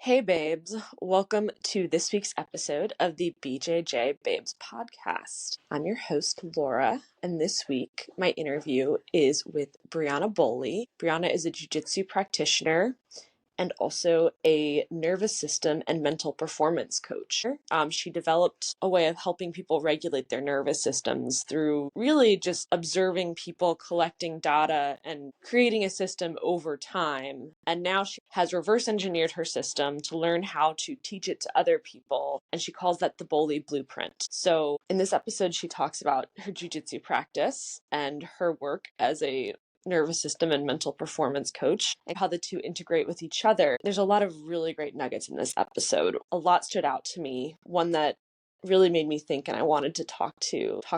Hey babes, welcome to this week's episode of the BJJ Babes podcast. I'm your host, Laura, and this week my interview is with Briana Bowley. Briana is a Jiu Jitsu practitioner and also a nervous system and mental performance coach. She developed a way of helping people regulate their nervous systems through really just observing people, collecting data, and creating a system over time. And now she has reverse engineered her system to learn how to teach it to other people. And she calls that the Bowley Blueprint. So in this episode, she talks about her jiu-jitsu practice and her work as a nervous system and mental performance coach and how the two integrate with each other. There's a lot of really great nuggets in this episode. A lot stood out to me. One that really made me think and I wanted to talk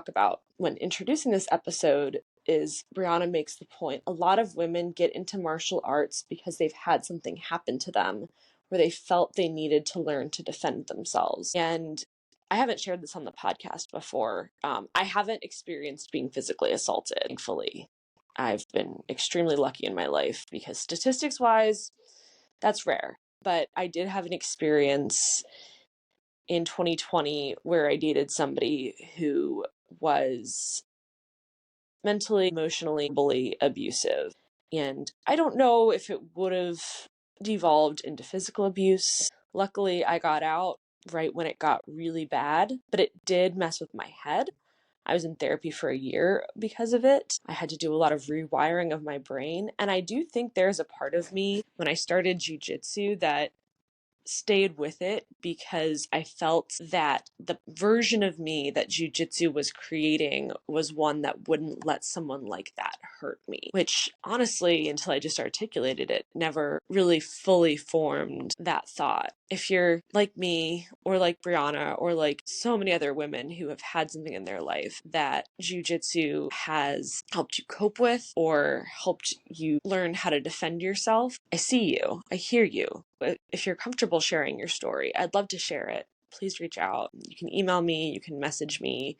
about when introducing this episode is Briana makes the point. A lot of women get into martial arts because they've had something happen to them where they felt they needed to learn to defend themselves. And I haven't shared this on the podcast before. I haven't experienced being physically assaulted, thankfully. I've been extremely lucky in my life because statistics wise, that's rare. But I did have an experience in 2020 where I dated somebody who was mentally, emotionally, verbally abusive. And I don't know if it would have devolved into physical abuse. Luckily, I got out right when it got really bad, but it did mess with my head. I was in therapy for a year because of it. I had to do a lot of rewiring of my brain. And I do think there's a part of me when I started jiu-jitsu that stayed with it because I felt that the version of me that jiu-jitsu was creating was one that wouldn't let someone like that hurt me, which honestly, until I just articulated it, never really fully formed that thought. If you're like me or like Briana or like so many other women who have had something in their life that jiu-jitsu has helped you cope with or helped you learn how to defend yourself, I see you, I hear you. If you're comfortable sharing your story, I'd love to share it. Please reach out. You can email me, you can message me.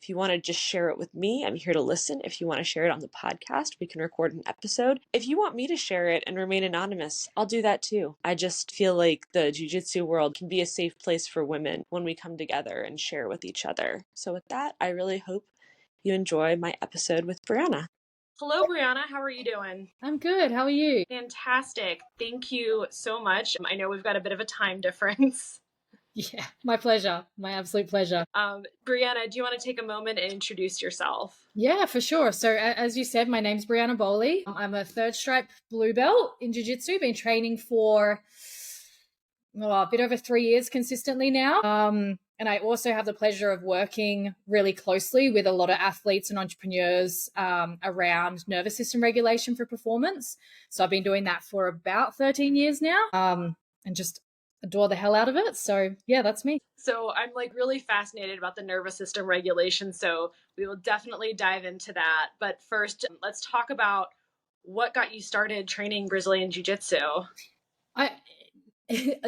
If you want to just share it with me, I'm here to listen. If you want to share it on the podcast, we can record an episode. If you want me to share it and remain anonymous, I'll do that too. I just feel like the jiu-jitsu world can be a safe place for women when we come together and share with each other. So with that, I really hope you enjoy my episode with Briana. Hello, Briana. How are you doing? I'm good. How are you? Fantastic. Thank you so much. I know we've got a bit of a time difference. Yeah, my pleasure. My absolute pleasure. Briana, do you want to take a moment and introduce yourself? Yeah, for sure. So as you said, my name's Briana Bowley. I'm a third stripe blue belt in Jiu Jitsu. Been training for a bit over 3 years consistently now. And I also have the pleasure of working really closely with a lot of athletes and entrepreneurs around nervous system regulation for performance. So I've been doing that for about 13 years now, and just adore the hell out of it. So yeah, that's me. So I'm like really fascinated about the nervous system regulation. So we will definitely dive into that. But first, let's talk about what got you started training Brazilian Jiu-Jitsu.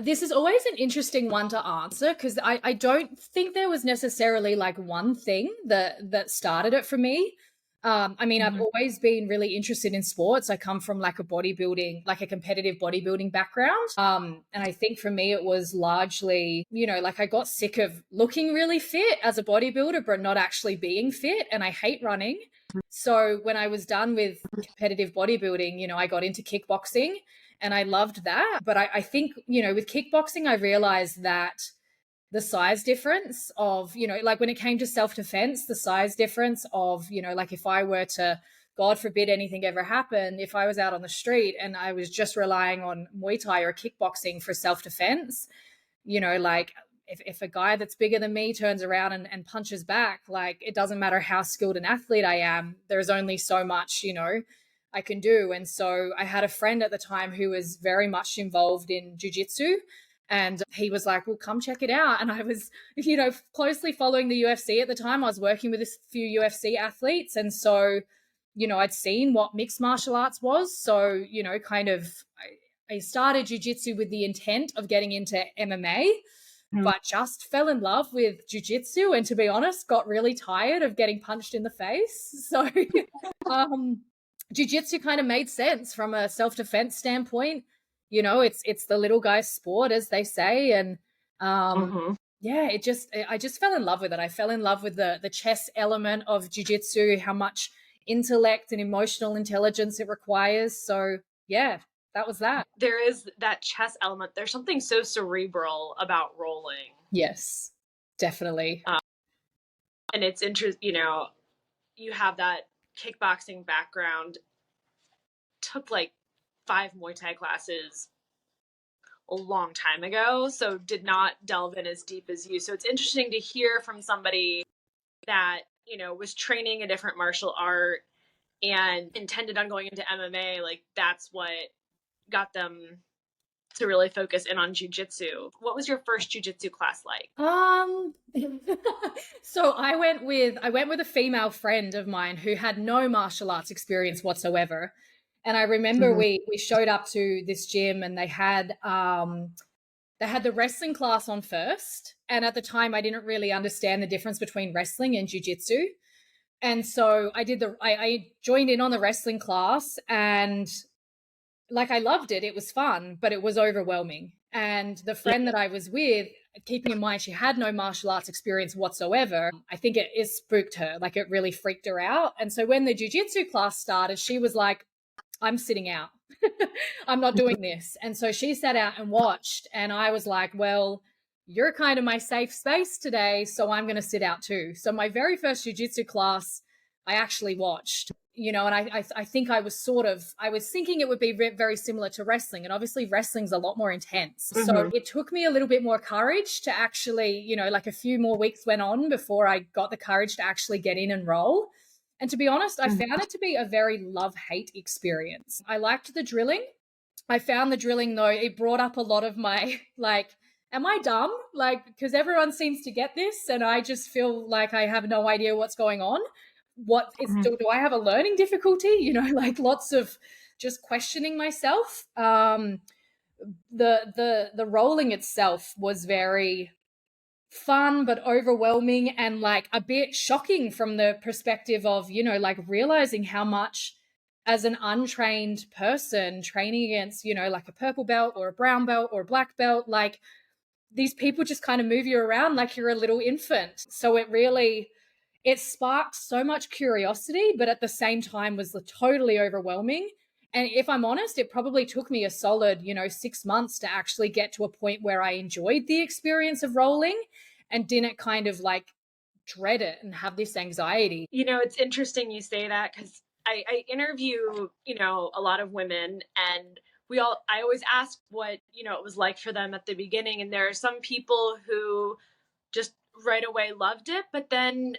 This is always an interesting one to answer because I don't think there was necessarily like one thing that started it for me. I've always been really interested in sports. I come from like a competitive bodybuilding background. And I think for me, it was largely, like I got sick of looking really fit as a bodybuilder, but not actually being fit. And I hate running. So when I was done with competitive bodybuilding, I got into kickboxing and I loved that. But I think, with kickboxing, I realized that the size difference of, like when it came to self-defense, the size difference of, like if I were to, God forbid anything ever happened, if I was out on the street and I was just relying on Muay Thai or kickboxing for self-defense, like if a guy that's bigger than me turns around and punches back, like it doesn't matter how skilled an athlete I am, there's only so much, I can do. And so I had a friend at the time who was very much involved in jiu-jitsu. And he was like, well, come check it out. And I was, closely following the UFC at the time. I was working with a few UFC athletes. And so, I'd seen what mixed martial arts was. So, I started jiu-jitsu with the intent of getting into MMA, but just fell in love with jiu-jitsu. And to be honest, got really tired of getting punched in the face. So jiu-jitsu kind of made sense from a self-defense standpoint. You know, it's the little guy's sport, as they say. And yeah, I just fell in love with it. I fell in love with the chess element of jiu-jitsu, how much intellect and emotional intelligence it requires. So yeah, that was that. There is that chess element. There's something so cerebral about rolling. Yes, definitely. And it's interesting, you know, you have that kickboxing background. Took like 5 Muay Thai classes a long time ago, so did not delve in as deep as you. So it's interesting to hear from somebody that, you know, was training a different martial art and intended on going into MMA. Like, that's what got them to really focus in on jiu-jitsu. What was your first jiu-jitsu class like? So I went with a female friend of mine who had no martial arts experience whatsoever. And I remember we showed up to this gym and they had the wrestling class on first. And at the time I didn't really understand the difference between wrestling and jiu-jitsu. And so I joined in on the wrestling class, and like, I loved it. It was fun, but it was overwhelming. And the friend that I was with, keeping in mind she had no martial arts experience whatsoever, I think it spooked her. Like, it really freaked her out. And so when the jiu-jitsu class started, she was like, I'm sitting out. I'm not doing this. And so she sat out and watched. And I was like, well, you're kind of my safe space today, so I'm going to sit out too. So my very first jiu-jitsu class, I actually watched, you know, and I think I was thinking it would be very similar to wrestling. And obviously wrestling's a lot more intense. So it took me a little bit more courage to actually, you know, like a few more weeks went on before I got the courage to actually get in and roll. And to be honest, I found it to be a very love-hate experience. I liked the drilling. I found the drilling, though, it brought up a lot of my, like, am I dumb? Like, because everyone seems to get this and I just feel like I have no idea what's going on. Do I have a learning difficulty? You know, like, lots of just questioning myself. The rolling itself was very fun but overwhelming and like a bit shocking from the perspective of, you know, like realizing how much, as an untrained person training against, you know, like a purple belt or a brown belt or a black belt, like, these people just kind of move you around like you're a little infant. So it sparked so much curiosity, but at the same time was totally overwhelming. And if I'm honest, it probably took me a solid, you know, 6 months to actually get to a point where I enjoyed the experience of rolling and didn't kind of like dread it and have this anxiety. You know, it's interesting you say that, because I interview, you know, a lot of women, and I always ask what, you know, it was like for them at the beginning. And there are some people who just right away loved it, but then,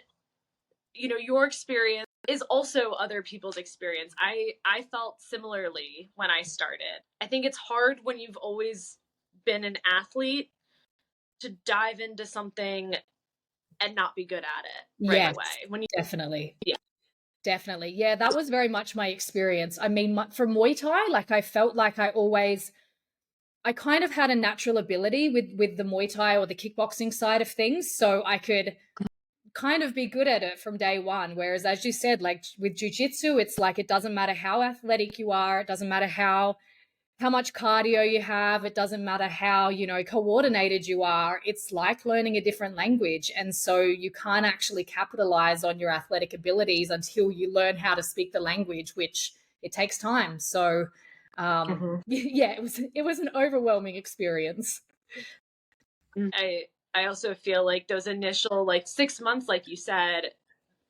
you know, your experience is also other people's experience. I felt similarly when I started. I think it's hard when you've always been an athlete to dive into something and not be good at it right away. Definitely. Definitely. Yeah, that was very much my experience. I mean, for Muay Thai, like, I felt like I kind of had a natural ability with the Muay Thai or the kickboxing side of things. So I could kind of be good at it from day one. Whereas, as you said, like with jiu-jitsu, it's like, it doesn't matter how athletic you are. It doesn't matter how much cardio you have. It doesn't matter how, you know, coordinated you are. It's like learning a different language. And so you can't actually capitalize on your athletic abilities until you learn how to speak the language, which it takes time. So yeah, it was an overwhelming experience. I also feel like those initial, like, 6 months, like you said,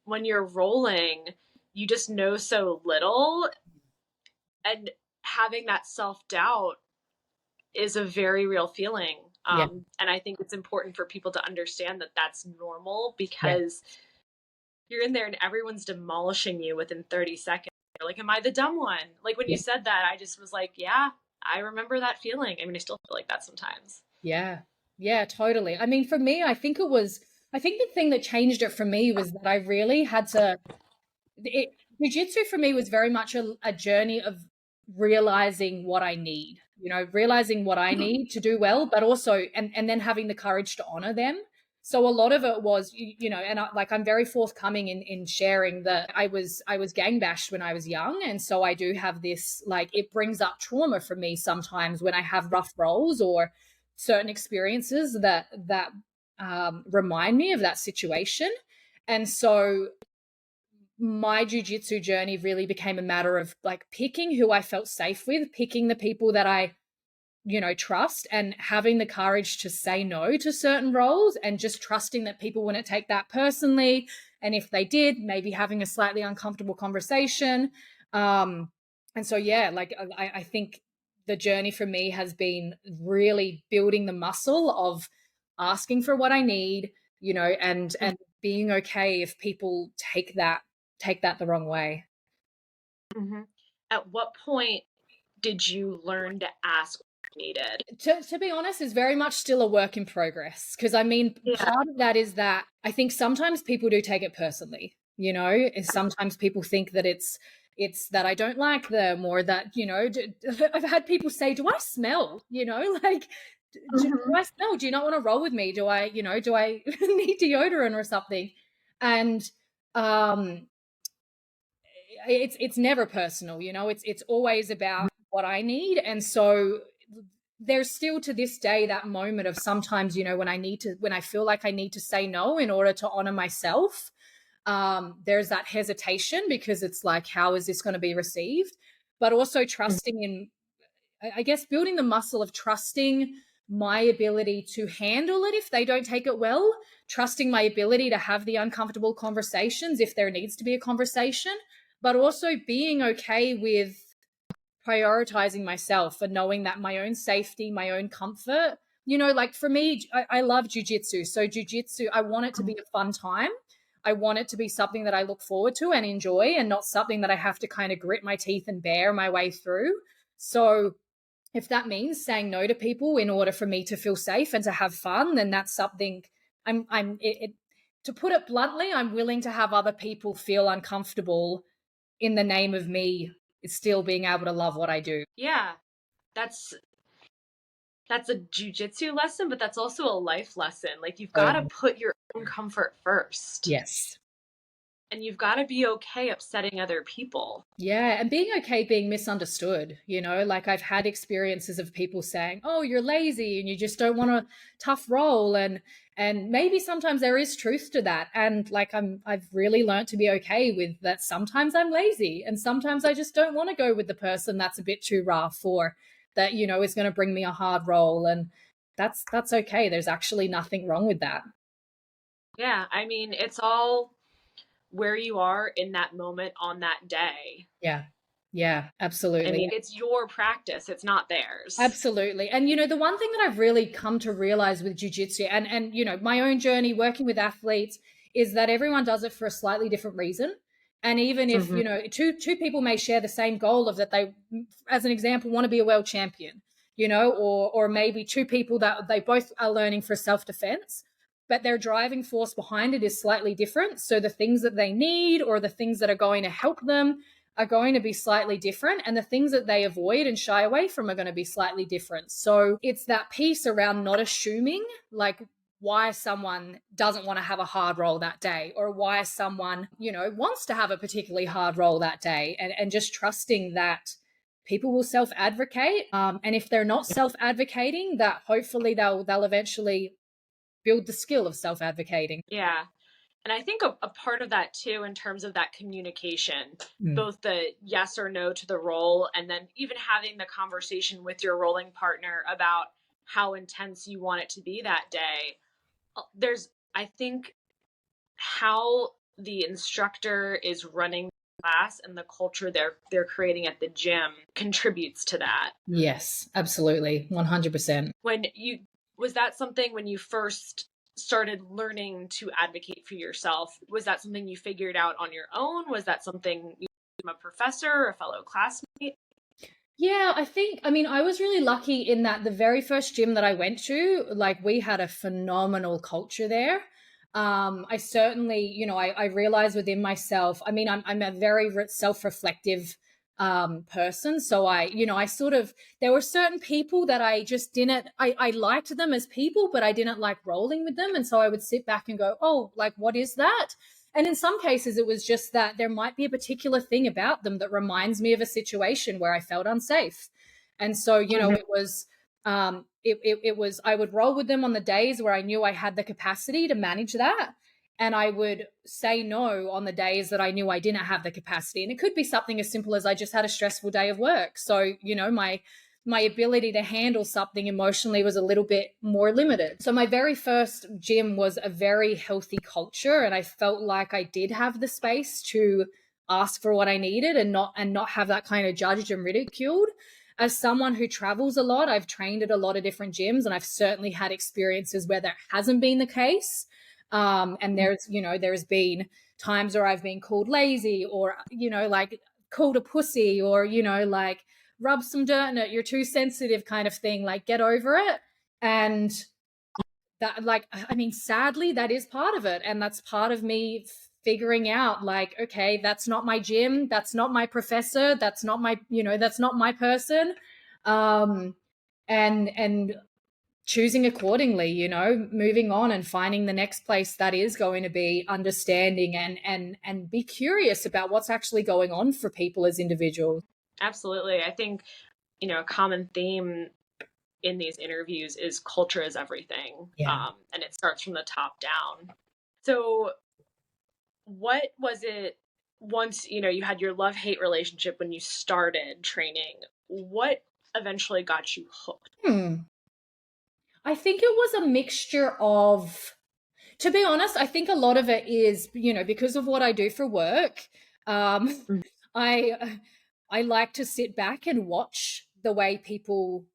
when you're rolling, you just know so little, and having that self-doubt is a very real feeling. And I think it's important for people to understand that that's normal, because you're in there and everyone's demolishing you within 30 seconds. You're like, am I the dumb one? Like, when you said that, I just was like, yeah, I remember that feeling. I mean, I still feel like that sometimes. Yeah, totally. I mean, for me, I think the thing that changed it for me was that I really had to, jiu-jitsu for me was very much a journey of realizing what I need, you know, realizing what I need to do well, but also, and then having the courage to honor them. So a lot of it was, and I'm very forthcoming in sharing that I was gang bashed when I was young. And so I do have this, like, it brings up trauma for me sometimes when I have rough roles or certain experiences that remind me of that situation. And so my jujitsu journey really became a matter of like picking who I felt safe with, picking the people that I trust, and having the courage to say no to certain roles, and just trusting that people wouldn't take that personally. And if they did, maybe having a slightly uncomfortable conversation. And so, yeah, like I think the journey for me has been really building the muscle of asking for what I need, and being okay if people take that the wrong way. Mm-hmm. At what point did you learn to ask what you needed? To be honest, is very much still a work in progress. Because part of that is that I think sometimes people do take it personally. Sometimes people think that it's that I don't like them, or that I've had people say, "Do I smell?" Like, do I smell? Do you not want to roll with me? Do I need deodorant or something? And it's never personal. It's always about what I need. And so there's still to this day that moment of sometimes, when I feel like I need to say no in order to honor myself. There's that hesitation, because it's like, how is this going to be received? But also trusting in, I guess, building the muscle of trusting my ability to handle it if they don't take it well, trusting my ability to have the uncomfortable conversations if there needs to be a conversation, but also being okay with prioritizing myself and knowing that my own safety, my own comfort, like for me, I love jujitsu. So jujitsu, I want it to be a fun time. I want it to be something that I look forward to and enjoy, and not something that I have to kind of grit my teeth and bear my way through. So if that means saying no to people in order for me to feel safe and to have fun, then that's something to put it bluntly, I'm willing to have other people feel uncomfortable in the name of me still being able to love what I do. Yeah, that's a jujitsu lesson, but that's also a life lesson. Like, you've got to put your own comfort first. Yes. And you've got to be okay upsetting other people. Yeah, and being okay being misunderstood, like I've had experiences of people saying, "Oh, you're lazy and you just don't want a tough role," and maybe sometimes there is truth to that. And like I've really learned to be okay with that. Sometimes I'm lazy, and sometimes I just don't want to go with the person that's a bit too rough, or that is going to bring me a hard role, and that's okay. There's actually nothing wrong with that. Yeah, I mean, it's all where you are in that moment on that day. Yeah, absolutely. I mean, it's your practice, it's not theirs. Absolutely. And the one thing that I've really come to realize with jiu-jitsu, and my own journey working with athletes, is that everyone does it for a slightly different reason. And even if two people may share the same goal of that, they, as an example, want to be a world champion, or maybe two people that they both are learning for self-defense, but their driving force behind it is slightly different. So the things that they need, or the things that are going to help them, are going to be slightly different, and the things that they avoid and shy away from are going to be slightly different. So it's that piece around not assuming like why someone doesn't want to have a hard role that day, or why someone, wants to have a particularly hard role that day, and just trusting that people will self-advocate. And if they're not self-advocating, that hopefully they'll eventually build the skill of self-advocating. Yeah. And I think a part of that too, in terms of that communication, both the yes or no to the role, and then even having the conversation with your rolling partner about how intense you want it to be that day. There's, I think, how the instructor is running the class and the culture they're creating at the gym contributes to that. Yes, absolutely. 100%. Was that something when you first started learning to advocate for yourself? Was that something you figured out on your own? Was that something you from a professor or a fellow classmate? Yeah, I was really lucky in that the very first gym that I went to, like, we had a phenomenal culture there. I certainly, I realized within myself, I'm a very self-reflective person. So I sort of, there were certain people that I just didn't, I liked them as people, but I didn't like rolling with them. And so I would sit back and go, oh, like, what is that? And in some cases, it was just that there might be a particular thing about them that reminds me of a situation where I felt unsafe. And so, it was, it was, I would roll with them on the days where I knew I had the capacity to manage that. And I would say no on the days that I knew I didn't have the capacity. And it could be something as simple as I just had a stressful day of work. So, my ability to handle something emotionally was a little bit more limited. So my very first gym was a very healthy culture, and I felt like I did have the space to ask for what I needed and not have that kind of judged and ridiculed. As someone who travels a lot, I've trained at a lot of different gyms, and I've certainly had experiences where that hasn't been the case. And there's been times where I've been called lazy, or, like called a pussy, or, like rub some dirt in it, you're too sensitive kind of thing, like get over it. And that, like, I mean, sadly, that is part of it. And that's part of me figuring out, like, okay, that's not my gym. That's not my professor. That's not my, that's not my person. And choosing accordingly, moving on and finding the next place that is going to be understanding and be curious about what's actually going on for people as individuals. Absolutely. I think, a common theme in these interviews is culture is everything. Yeah. And it starts from the top down. So what was it once, you had your love-hate relationship when you started training? What eventually got you hooked? I think it was a mixture of, to be honest, I think a lot of it is, because of what I do for work. I like to sit back and watch the way people,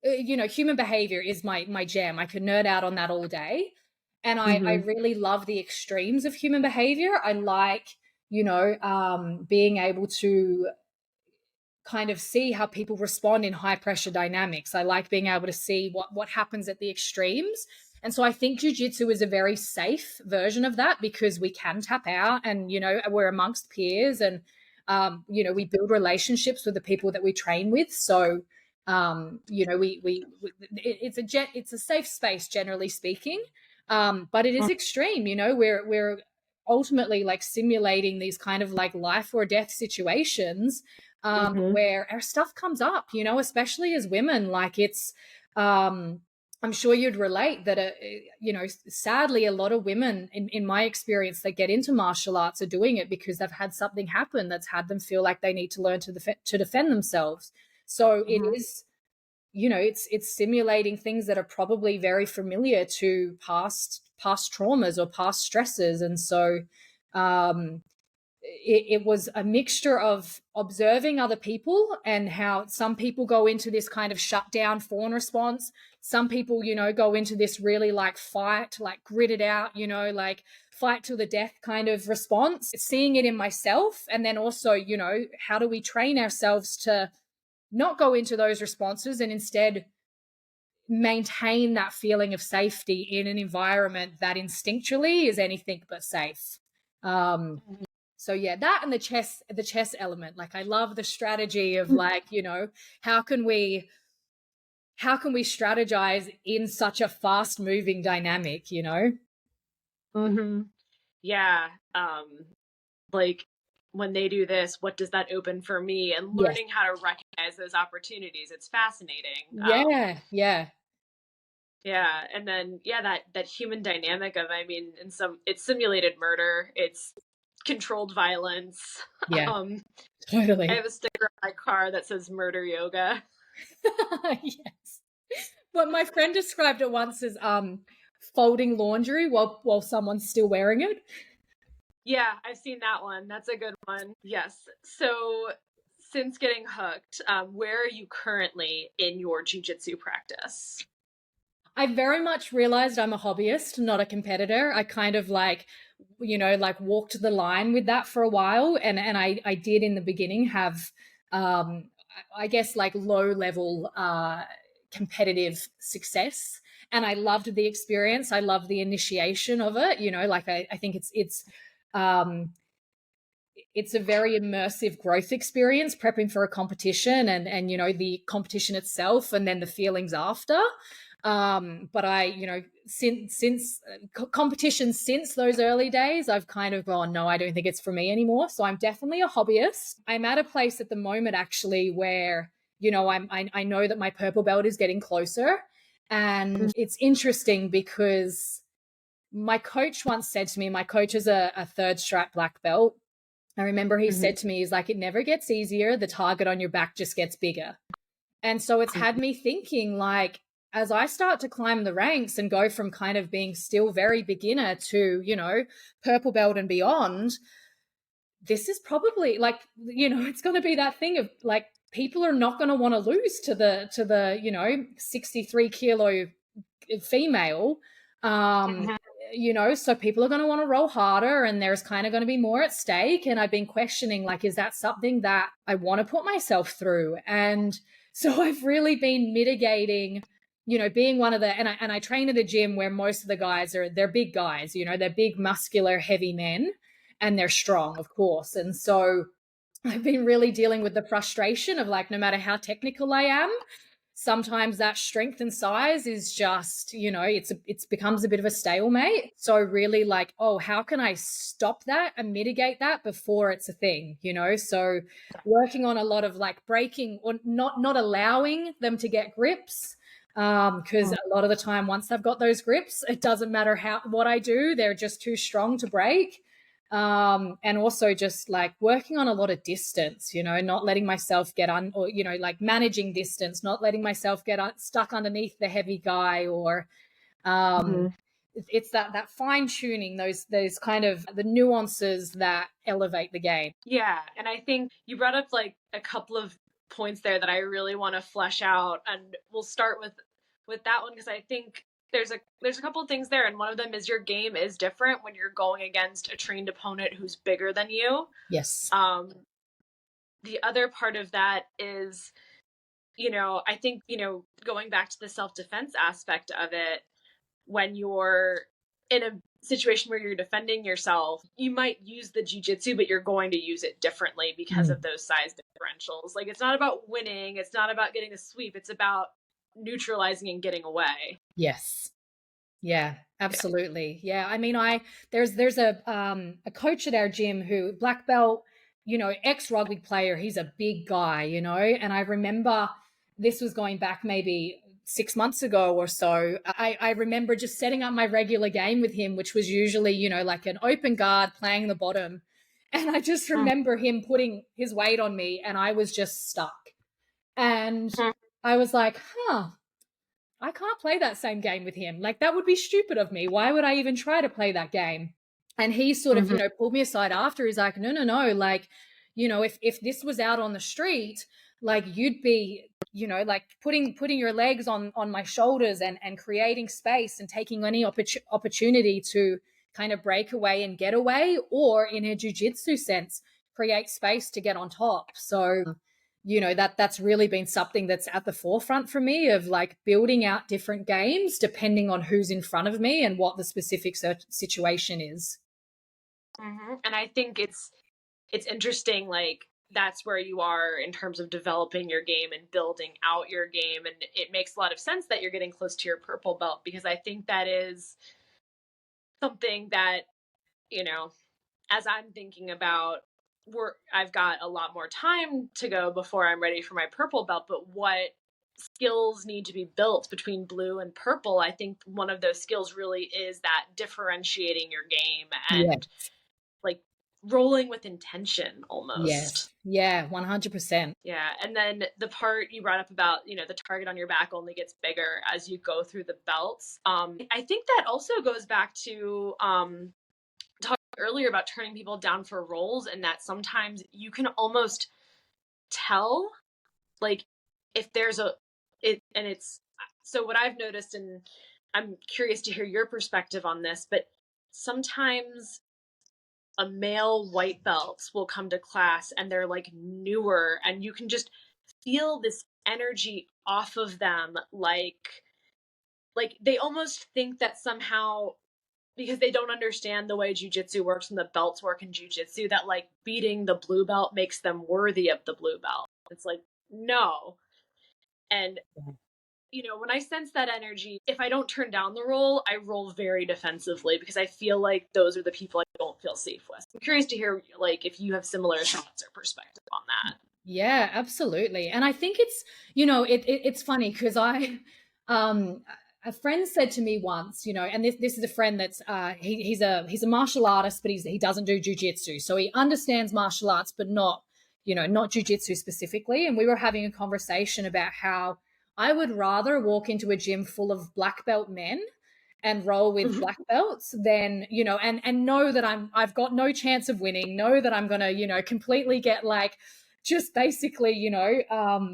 human behavior is my jam. I could nerd out on that all day. And I really love the extremes of human behavior. I like, being able to kind of see how people respond in high pressure dynamics. I like being able to see what happens at the extremes. And so I think jiu-jitsu is a very safe version of that, because we can tap out and, we're amongst peers, and, we build relationships with the people that we train with. So, it's a safe space, generally speaking. But it is extreme, we're ultimately like simulating these kind of like life or death situations, where our stuff comes up, especially as women. Like it's, I'm sure you'd relate that, sadly, a lot of women, in my experience, that get into martial arts are doing it because they've had something happen that's had them feel like they need to learn to defend themselves. So it is, it's simulating things that are probably very familiar to past traumas or past stresses. And so, it was a mixture of observing other people and how some people go into this kind of shut down fawn response. Some people, go into this really like fight, like grit it out, like fight to the death kind of response. Seeing it in myself. And then also, how do we train ourselves to not go into those responses and instead maintain that feeling of safety in an environment that instinctually is anything but safe. So yeah, that and the chess element. Like I love the strategy of like, how can we strategize in such a fast moving dynamic, Yeah. Like when they do this, what does that open for me? And learning how to recognize those opportunities. It's fascinating. Yeah. Yeah. And then, that human dynamic of, it's simulated murder. It's controlled violence. Yeah, totally. I have a sticker on my car that says murder yoga. Yes. Well, my friend described it once as folding laundry while someone's still wearing it. Yeah, I've seen that one. That's a good one. Yes. So since getting hooked, where are you currently in your jiu-jitsu practice? I very much realized I'm a hobbyist, not a competitor. I kind of like, walked the line with that for a while. And I did in the beginning have, I guess, like low level competitive success. And I loved the experience. I loved the initiation of it. Like I think it's it's a very immersive growth experience, prepping for a competition and the competition itself and then the feelings after. But I, since competitions since those early days, I've kind of gone, no, I don't think it's for me anymore. So I'm definitely a hobbyist. I'm at a place at the moment actually where, I know that my purple belt is getting closer. And it's interesting because my coach once said to me, my coach is a third stripe black belt. I remember he said to me, he's like, it never gets easier. The target on your back just gets bigger. And so it's had me thinking, like, as I start to climb the ranks and go from kind of being still very beginner to, purple belt and beyond, this is probably like, it's going to be that thing of like, people are not going to want to lose to the 63 kilo female. So people are going to want to roll harder and there's kind of going to be more at stake. And I've been questioning, like, is that something that I want to put myself through? And so I've really been mitigating, being one of the, and I train at a gym where most of the guys they're big guys, they're big, muscular, heavy men, and they're strong, of course. And so I've been really dealing with the frustration of like, no matter how technical I am, sometimes that strength and size is just, it's becomes a bit of a stalemate. So really like, oh, how can I stop that and mitigate that before it's a thing, So working on a lot of like breaking or not allowing them to get grips. Because a lot of the time, once they've got those grips, it doesn't matter what I do, they're just too strong to break. And also just like working on a lot of distance, not letting myself get like managing distance, not letting myself get stuck underneath the heavy guy or, it's that fine tuning, those kind of the nuances that elevate the game. Yeah. And I think you brought up like a couple of points there that I really want to flesh out, and we'll start with that one because I think there's a couple of things there, and one of them is your game is different when you're going against a trained opponent who's bigger than you. Yes. The other part of that is, I think, going back to the self-defense aspect of it, when you're in a situation where you're defending yourself, you might use the jiu-jitsu, but you're going to use it differently because of those size differentials. Like, it's not about winning. It's not about getting a sweep. It's about neutralizing and getting away. Yes. Yeah, absolutely. Yeah. I mean, there's a coach at our gym who black belt, ex-rugby player. He's a big guy, and I remember this was going back maybe 6 months ago or so. I remember just setting up my regular game with him, which was usually, like an open guard playing the bottom. And I just remember him putting his weight on me and I was just stuck. And I was like, I can't play that same game with him. Like, that would be stupid of me. Why would I even try to play that game? And he sort of, pulled me aside after. He's like, no. Like, if this was out on the street, like you'd be, like putting your legs on my shoulders and creating space and taking any opportunity to kind of break away and get away, or in a jiu-jitsu sense, create space to get on top. So, that's really been something that's at the forefront for me of like building out different games depending on who's in front of me and what the specific situation is. And I think it's interesting, like that's where you are in terms of developing your game and building out your game. And it makes a lot of sense that you're getting close to your purple belt, because I think that is something that, as I'm thinking about, I've got a lot more time to go before I'm ready for my purple belt, but what skills need to be built between blue and purple? I think one of those skills really is that differentiating your game and like rolling with intention almost. Yes. Yeah, 100%. Yeah. And then the part you brought up about, the target on your back only gets bigger as you go through the belts. I think that also goes back to earlier about turning people down for roles, and that sometimes you can almost tell, like, if there's so what I've noticed, and I'm curious to hear your perspective on this, but sometimes a male white belt will come to class and they're like newer, and you can just feel this energy off of them, like they almost think that somehow because they don't understand the way jujitsu works and the belts work in jujitsu, that like beating the blue belt makes them worthy of the blue belt. It's like, no. And, you know, when I sense that energy, if I don't turn down the roll, I roll very defensively because I feel like those are the people I don't feel safe with. I'm curious to hear like if you have similar thoughts or perspective on that. Yeah, absolutely. And I think it's, you know, it's funny because a friend said to me once, you know, and this is a friend that's he's a martial artist, but he doesn't do jujitsu, so he understands martial arts, but not, you know, not jujitsu specifically. And we were having a conversation about how I would rather walk into a gym full of black belt men and roll with black belts than, you know, and know that I've got no chance of winning, know that I'm gonna, you know, completely get like just basically, you know,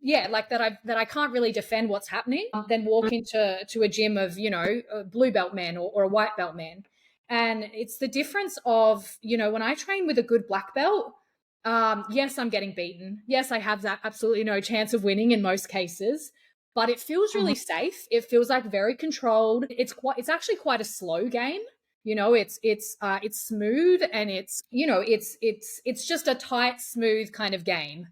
yeah, like that I can't really defend what's happening, then walk into a gym of, you know, a blue belt man or a white belt man. And it's the difference of, you know, when I train with a good black belt, yes, I'm getting beaten. Yes, I have that absolutely no chance of winning in most cases, but it feels really safe. It feels like very controlled. It's actually quite a slow game. You know, it's smooth, and it's, you know, it's just a tight, smooth kind of game.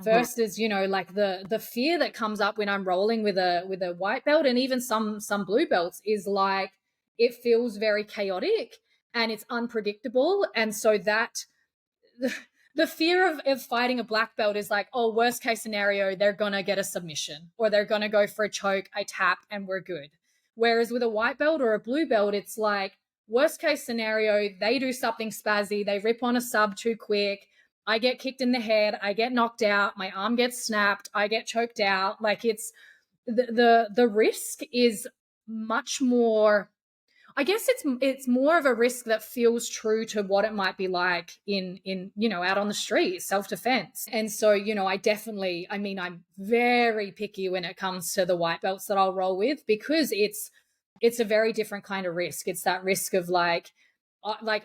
Versus, you know, like the fear that comes up when I'm rolling with a white belt, and even some blue belts, is like it feels very chaotic and it's unpredictable. And so that the fear of fighting a black belt is like, oh, worst case scenario, they're gonna get a submission or they're gonna go for a choke, I tap, and we're good. Whereas with a white belt or a blue belt, it's like, worst case scenario, they do something spazzy, they rip on a sub too quick, I get kicked in the head, I get knocked out, my arm gets snapped, I get choked out. Like, it's the risk is much more, I guess it's more of a risk that feels true to what it might be like in, you know, out on the street, self-defense. And so, you know, I mean, I'm very picky when it comes to the white belts that I'll roll with, because it's a very different kind of risk. It's that risk of like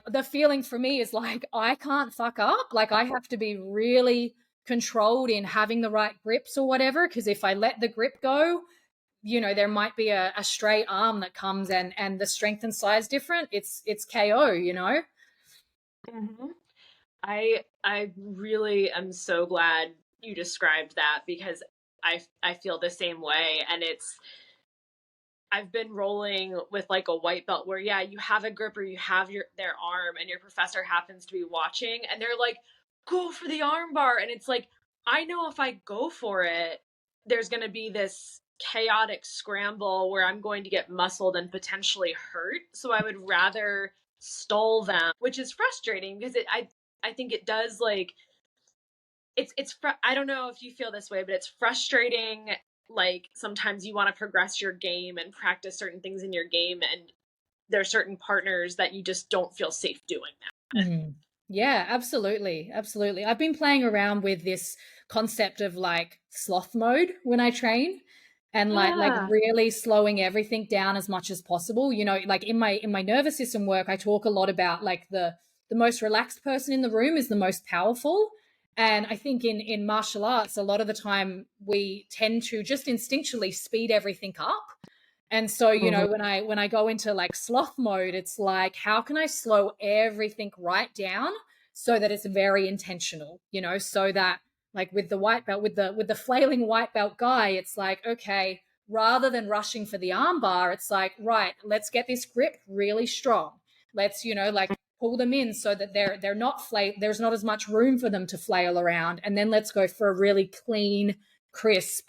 the feeling for me is like, I can't fuck up. Like, I have to be really controlled in having the right grips or whatever, because if I let the grip go, you know, there might be a stray arm that comes, and the strength and size different. It's KO, you know. Mm-hmm. I really am so glad you described that, because I feel the same way. And I've been rolling with like a white belt where, yeah, you have a grip or you have their arm, and your professor happens to be watching, and they're like, go for the arm bar. And it's like, I know if I go for it, there's going to be this chaotic scramble where I'm going to get muscled and potentially hurt. So I would rather stall them, which is frustrating because I think it does, like, I don't know if you feel this way, but it's frustrating. Like, sometimes you want to progress your game and practice certain things in your game, and there are certain partners that you just don't feel safe doing that. Mm-hmm. Yeah, absolutely. Absolutely. I've been playing around with this concept of like sloth mode when I train, and like Yeah. really slowing everything down as much as possible. You know, like in my nervous system work, I talk a lot about like the most relaxed person in the room is the most powerful. And I think in martial arts, a lot of the time we tend to just instinctually speed everything up. And so, you know, when I go into like sloth mode, it's like, how can I slow everything right down so that it's very intentional, you know, so that like with the white belt, with the flailing white belt guy, it's like, okay, rather than rushing for the arm bar, it's like, right, let's get this grip really strong. Let's, you know, like pull them in so that they're not there's not as much room for them to flail around. And then let's go for a really clean, crisp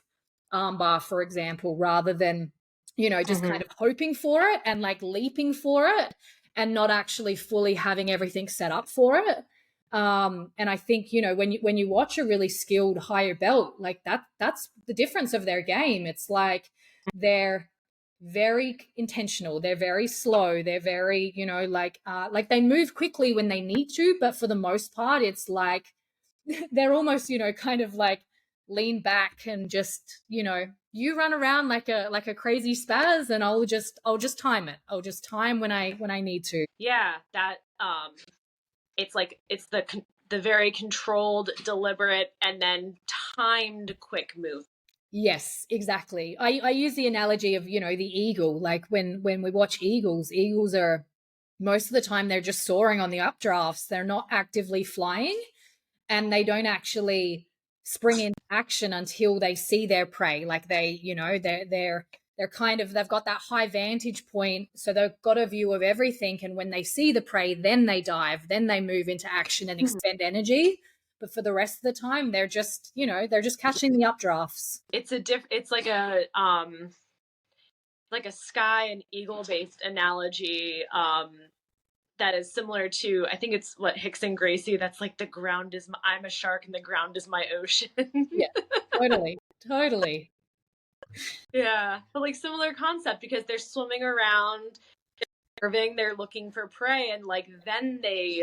arm bar, for example, rather than, you know, just kind of hoping for it and like leaping for it and not actually fully having everything set up for it. And I think, you know, when you watch a really skilled higher belt, like that's the difference of their game. It's like they're very intentional, they're very slow, they're very, you know, like they move quickly when they need to, but for the most part, it's like they're almost, you know, kind of like lean back and just, you know, you run around like a crazy spaz, and I'll just time it. I'll just time when I need to. Yeah, that it's like it's the very controlled, deliberate, and then timed quick move. Yes, exactly. I use the analogy of, you know, the eagle. Like when we watch eagles are most of the time they're just soaring on the updrafts. They're not actively flying, and they don't actually spring into action until they see their prey. Like they, you know, they're kind of, they've got that high vantage point, so they've got a view of everything, and when they see the prey, then they dive, then they move into action and expend energy. But for the rest of the time, they're just, you know, they're just catching the updrafts. It's like a sky and eagle based analogy that is similar to, I think it's what Hicks and Gracie, that's like the ground is my, I'm a shark and the ground is my ocean. Yeah, totally, totally. Yeah, but like similar concept because they're swimming around, observing, they're looking for prey, and like then they,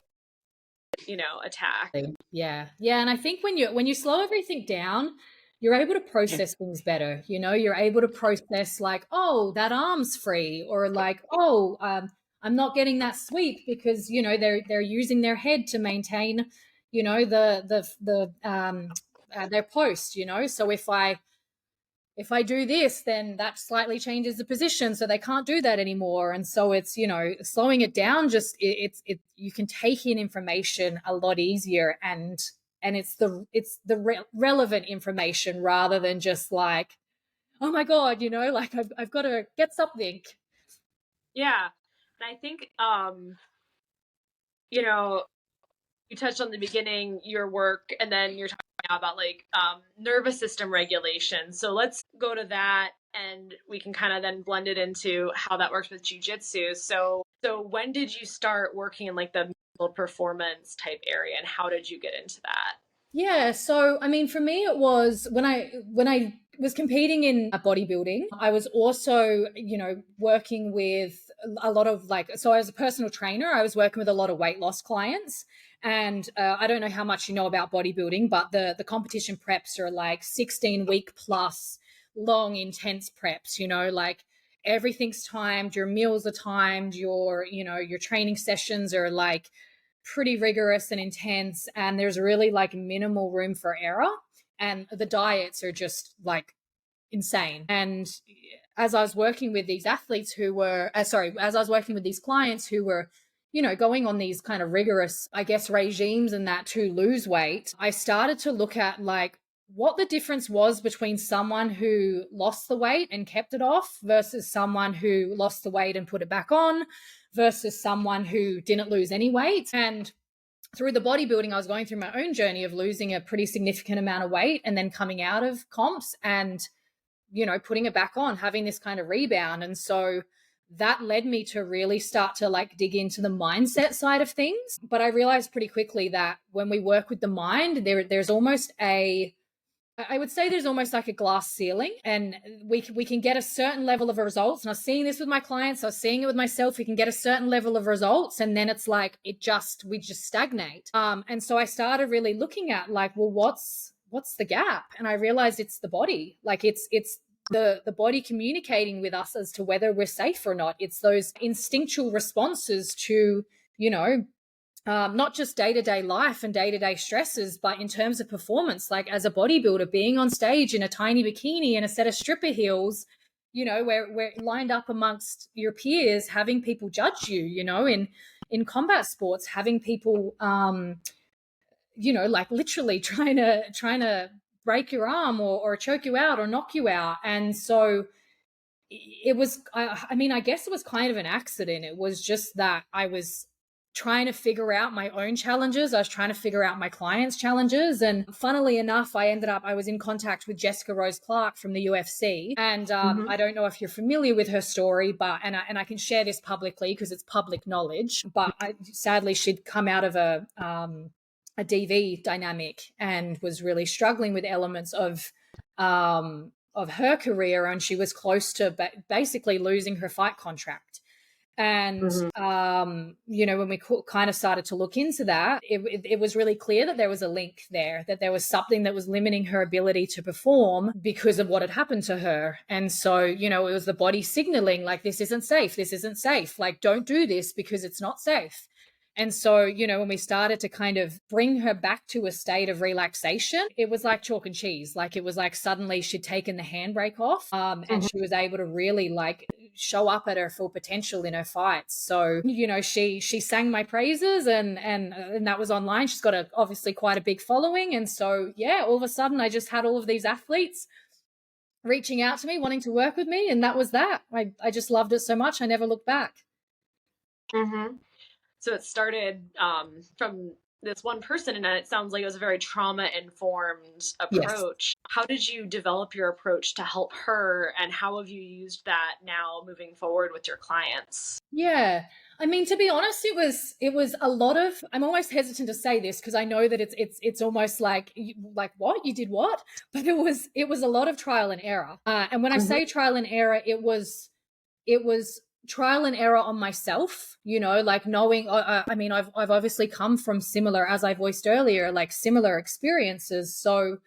you know, attack. Yeah, yeah, and I think when you slow everything down, you're able to process things better. You know, you're able to process like, oh, that arm's free, or like, oh, I'm not getting that sweep because, you know, they're using their head to maintain, you know, their post. You know, so if I do this, then that slightly changes the position, so they can't do that anymore. And so it's, you know, slowing it down, just you can take in information a lot easier, and it's the relevant information rather than just like, oh my god, you know, like I've got to get something. Yeah, and I think you know, you touched on the beginning your work, and then you're talking now about like nervous system regulation. So let's go to that, and we can kind of then blend it into how that works with jiu-jitsu. So when did you start working in like the mental performance type area, and how did you get into that? Yeah, so I mean, for me, it was when I was competing in bodybuilding. I was also, you know, working with a lot of like, so as a personal trainer, I was working with a lot of weight loss clients. And I don't know how much you know about bodybuilding, but the competition preps are like 16-week plus long, intense preps. You know, like everything's timed, your meals are timed, your, you know, your training sessions are like pretty rigorous and intense, and there's really like minimal room for error, and the diets are just like insane. And as I was working with these athletes who were as I was working with these clients who were, you know, going on these kind of rigorous, I guess, regimes and that to lose weight, I started to look at like what the difference was between someone who lost the weight and kept it off versus someone who lost the weight and put it back on versus someone who didn't lose any weight. And through the bodybuilding, I was going through my own journey of losing a pretty significant amount of weight and then coming out of comps and, you know, putting it back on, having this kind of rebound. And so that led me to really start to like dig into the mindset side of things. But I realized pretty quickly that when we work with the mind, there's almost I would say there's almost like a glass ceiling, and we can get a certain level of results. And I was seeing this with my clients. I was seeing it with myself. We can get a certain level of results, and then it's like we just stagnate. And so I started really looking at like, well, what's the gap? And I realized it's the body. Like it's the body communicating with us as to whether we're safe or not. It's those instinctual responses to, you know, not just day-to-day life and day-to-day stresses, but in terms of performance, like as a bodybuilder, being on stage in a tiny bikini and a set of stripper heels, you know, where we're lined up amongst your peers, having people judge you, you know, in combat sports, having people, you know, like literally trying to break your arm or choke you out or knock you out. And so it was, I mean, I guess it was kind of an accident. It was just that I was trying to figure out my own challenges. I was trying to figure out my clients' challenges. And funnily enough, I was in contact with Jessica Rose Clark from the UFC. And I don't know if you're familiar with her story, but, and I can share this publicly because it's public knowledge, but sadly she'd come out of a DV dynamic and was really struggling with elements of her career, and she was close to basically losing her fight contract. And you know, when we kind of started to look into that, it was really clear that there was a link there, that there was something that was limiting her ability to perform because of what had happened to her. And so, you know, it was the body signaling like, this isn't safe, like don't do this because it's not safe. And so, when we started to kind of bring her back to a state of relaxation, it was like chalk and cheese. Like it was like suddenly she'd taken the handbrake off, and she was able to really like show up at her full potential in her fights. So, she sang my praises, and that was online. She's got obviously quite a big following. And so, yeah, all of a sudden I just had all of these athletes reaching out to me, wanting to work with me. And that was that. I just loved it so much. I never looked back. Mm-hmm. So it started from this one person, and it sounds like it was a very trauma-informed approach. Yes. How did you develop your approach to help her, and how have you used that now moving forward with your clients? Yeah. I mean, to be honest, it was a lot of, I'm almost hesitant to say this because I know that it's almost like what? You did what? But it was a lot of trial and error. And when I say trial and error, it was trial and error on myself, like knowing, I mean, I've obviously come from similar, as I voiced earlier, like similar experiences. So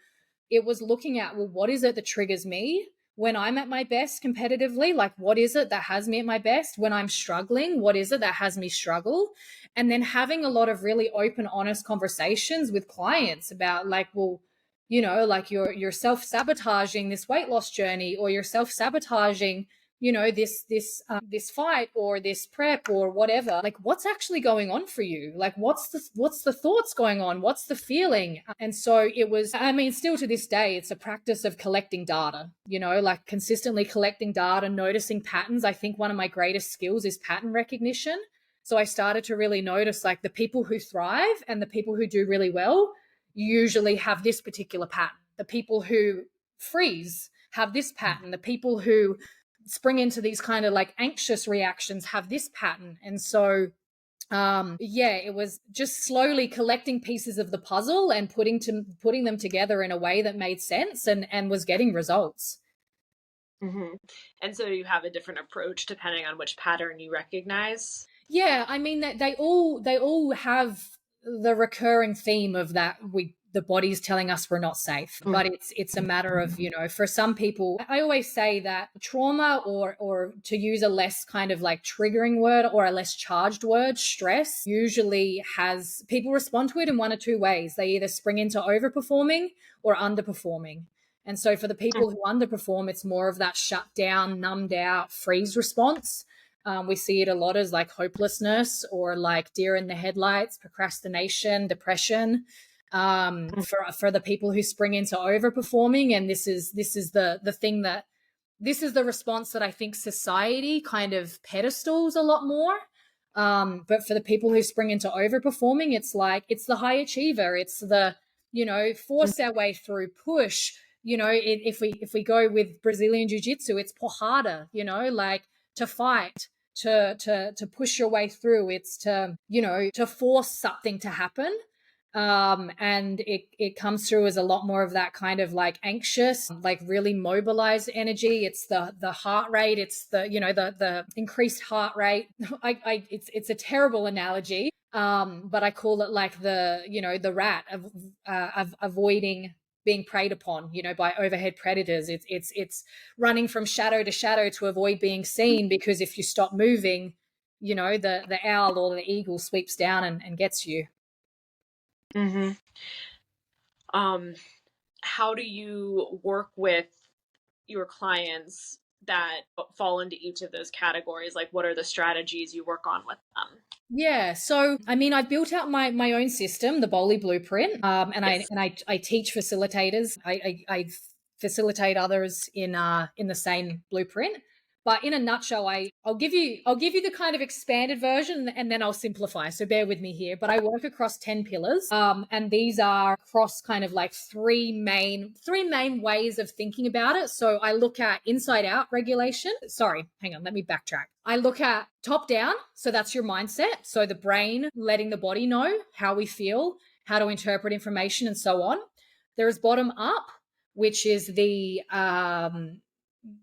it was looking at, well, what is it that triggers me when I'm at my best competitively? Like, what is it that has me at my best? When I'm struggling, what is it that has me struggle? And then having a lot of really open, honest conversations with clients about like, well, like you're self-sabotaging this weight loss journey, or you're self-sabotaging this fight or this prep or whatever. Like, what's actually going on for you? Like, what's the thoughts going on? What's the feeling? And so it was, I mean, still to this day, it's a practice of collecting data, like consistently collecting data, noticing patterns. I think one of my greatest skills is pattern recognition. So I started to really notice like the people who thrive and the people who do really well usually have this particular pattern. The people who freeze have this pattern. The people who spring into these kind of like anxious reactions have this pattern. And so it was just slowly collecting pieces of the puzzle and putting them together in a way that made sense and was getting results. Mm-hmm. And so you have a different approach depending on which pattern you recognize? Yeah, I mean that they all have the recurring theme of that the body's telling us we're not safe. But it's a matter of, for some people, I always say that trauma, or to use a less kind of like triggering word or a less charged word, stress usually has people respond to it in one or two ways. They either spring into overperforming or underperforming. And so for the people who underperform, it's more of that shut down, numbed out, freeze response. We see it a lot as like hopelessness or like deer in the headlights, procrastination, depression. For the people who spring into overperforming, and this is the thing that this is the response that I think society kind of pedestals a lot more. But for the people who spring into overperforming, it's like it's the high achiever. It's the force our way through, push. If we go with Brazilian Jiu Jitsu, it's porrada. Like to fight. To push your way through. It's to force something to happen. And it comes through as a lot more of that kind of like anxious, like really mobilized energy. It's the heart rate. It's the increased heart rate. It's a terrible analogy. But I call it like the rat of avoiding being preyed upon, by overhead predators. It's running from shadow to shadow to avoid being seen, because if you stop moving, the owl or the eagle sweeps down and gets you. Mm-hmm. How do you work with your clients that fall into each of those categories? Like, what are the strategies you work on with them? Yeah, so I mean, I built out my own system, the Bowley Blueprint, and yes. I teach facilitators. I facilitate others in the same blueprint. But in a nutshell, I'll give you the kind of expanded version, and then I'll simplify. So bear with me here. But I work across 10 pillars, and these are across kind of like three main ways of thinking about it. So I look at inside out regulation. Sorry, hang on, let me backtrack. I look at top down. So that's your mindset. So the brain letting the body know how we feel, how to interpret information, and so on. There is bottom up, which is the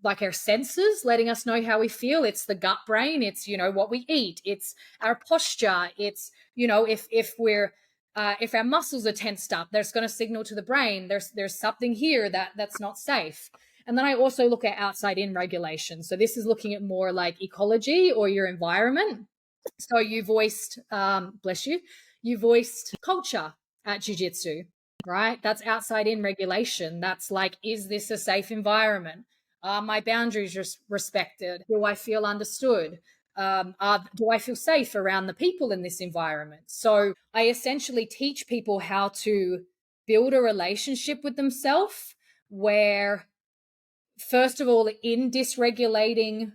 like our senses letting us know how we feel. It's the gut brain. It's what we eat. It's our posture. It's if we're if our muscles are tensed up, that's going to signal to the brain there's something here that's not safe. And then I also look at outside in regulation. So this is looking at more like ecology or your environment. So you voiced, bless you, you voiced culture at Jiu Jitsu, right? That's outside in regulation. That's like, is this a safe environment? Are my boundaries respected? Do I feel understood? Do I feel safe around the people in this environment? So I essentially teach people how to build a relationship with themselves where, first of all, in dysregulating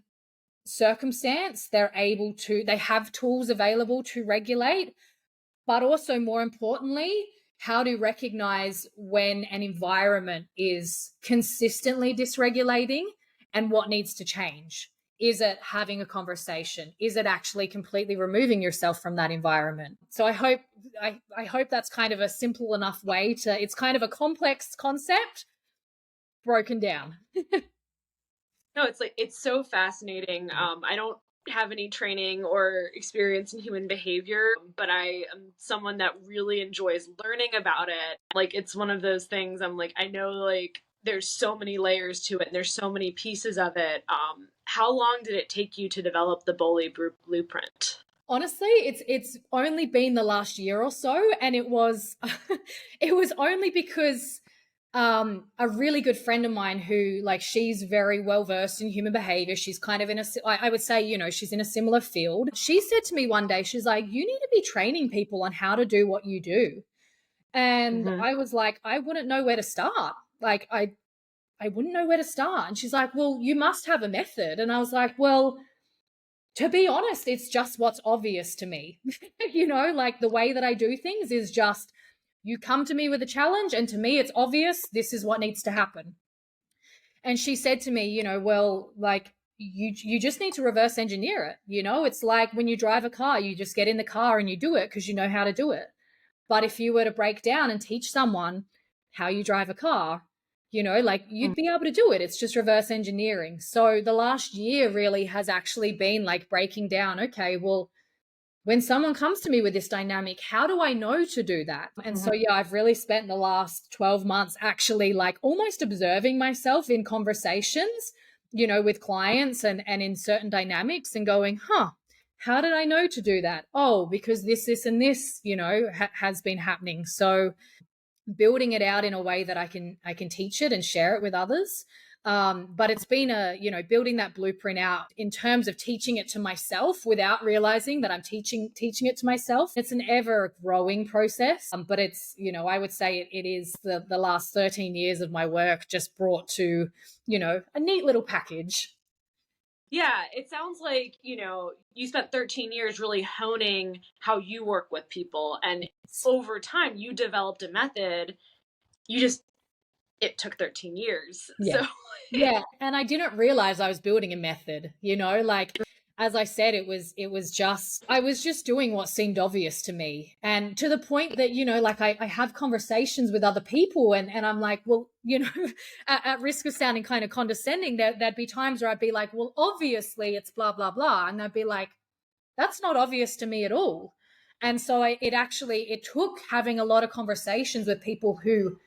circumstance, they have tools available to regulate, but also more importantly, how to recognize when an environment is consistently dysregulating and what needs to change. Is it having a conversation? Is it actually completely removing yourself from that environment? So I hope that's kind of a simple enough way to, it's kind of a complex concept broken down. No, it's like, it's so fascinating. I don't have any training or experience in human behavior, but I am someone that really enjoys learning about it. Like, it's one of those things I'm like, I know, like, there's so many layers to it and there's so many pieces of it. How long did it take you to develop the Bowley Blueprint? Honestly, it's only been the last year or so, and it was it was only because a really good friend of mine who, like, she's very well versed in human behavior. She's kind of in I would say, she's in a similar field. She said to me one day, she's like, you need to be training people on how to do what you do. And I was like, I wouldn't know where to start. Like, I wouldn't know where to start. And she's like, well, you must have a method. And I was like, well, to be honest, it's just what's obvious to me. Like, the way that I do things is just, you come to me with a challenge, and to me, it's obvious this is what needs to happen. And she said to me, well, like, you just need to reverse engineer it. It's like when you drive a car, you just get in the car and you do it because you know how to do it. But if you were to break down and teach someone how you drive a car, like, you'd be able to do it. It's just reverse engineering. So the last year really has actually been like breaking down, okay, well, when someone comes to me with this dynamic, how do I know to do that? And so, yeah, I've really spent the last 12 months actually like almost observing myself in conversations, with clients and in certain dynamics, and going, how did I know to do that? Oh, because this, and this, has been happening. So building it out in a way that I can teach it and share it with others. But it's been building that blueprint out in terms of teaching it to myself without realizing that I'm teaching it to myself. It's an ever growing process, but it's, I would say it is the last 13 years of my work just brought to, a neat little package. Yeah, it sounds like, you spent 13 years really honing how you work with people. And over time, you developed a method. It took 13 years. Yeah. So, yeah. And I didn't realize I was building a method, like, as I said, I was just doing what seemed obvious to me. And to the point that, like, I have conversations with other people, and I'm like, well, at risk of sounding kind of condescending, there'd be times where I'd be like, well, obviously it's blah, blah, blah. And they'd be like, that's not obvious to me at all. And so it took having a lot of conversations with people who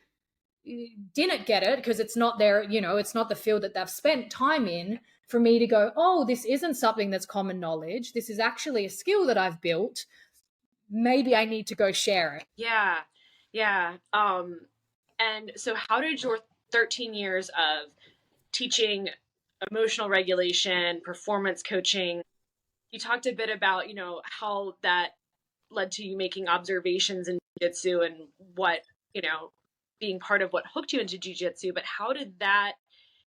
didn't get it, because it's not their, it's not the field that they've spent time in, for me to go, oh, this isn't something that's common knowledge. This is actually a skill that I've built. Maybe I need to go share it. yeah. Yeah. And so how did your 13 years of teaching emotional regulation, performance coaching, you talked a bit about, how that led to you making observations in jiu-jitsu and what, being part of what hooked you into jiu-jitsu, but how did that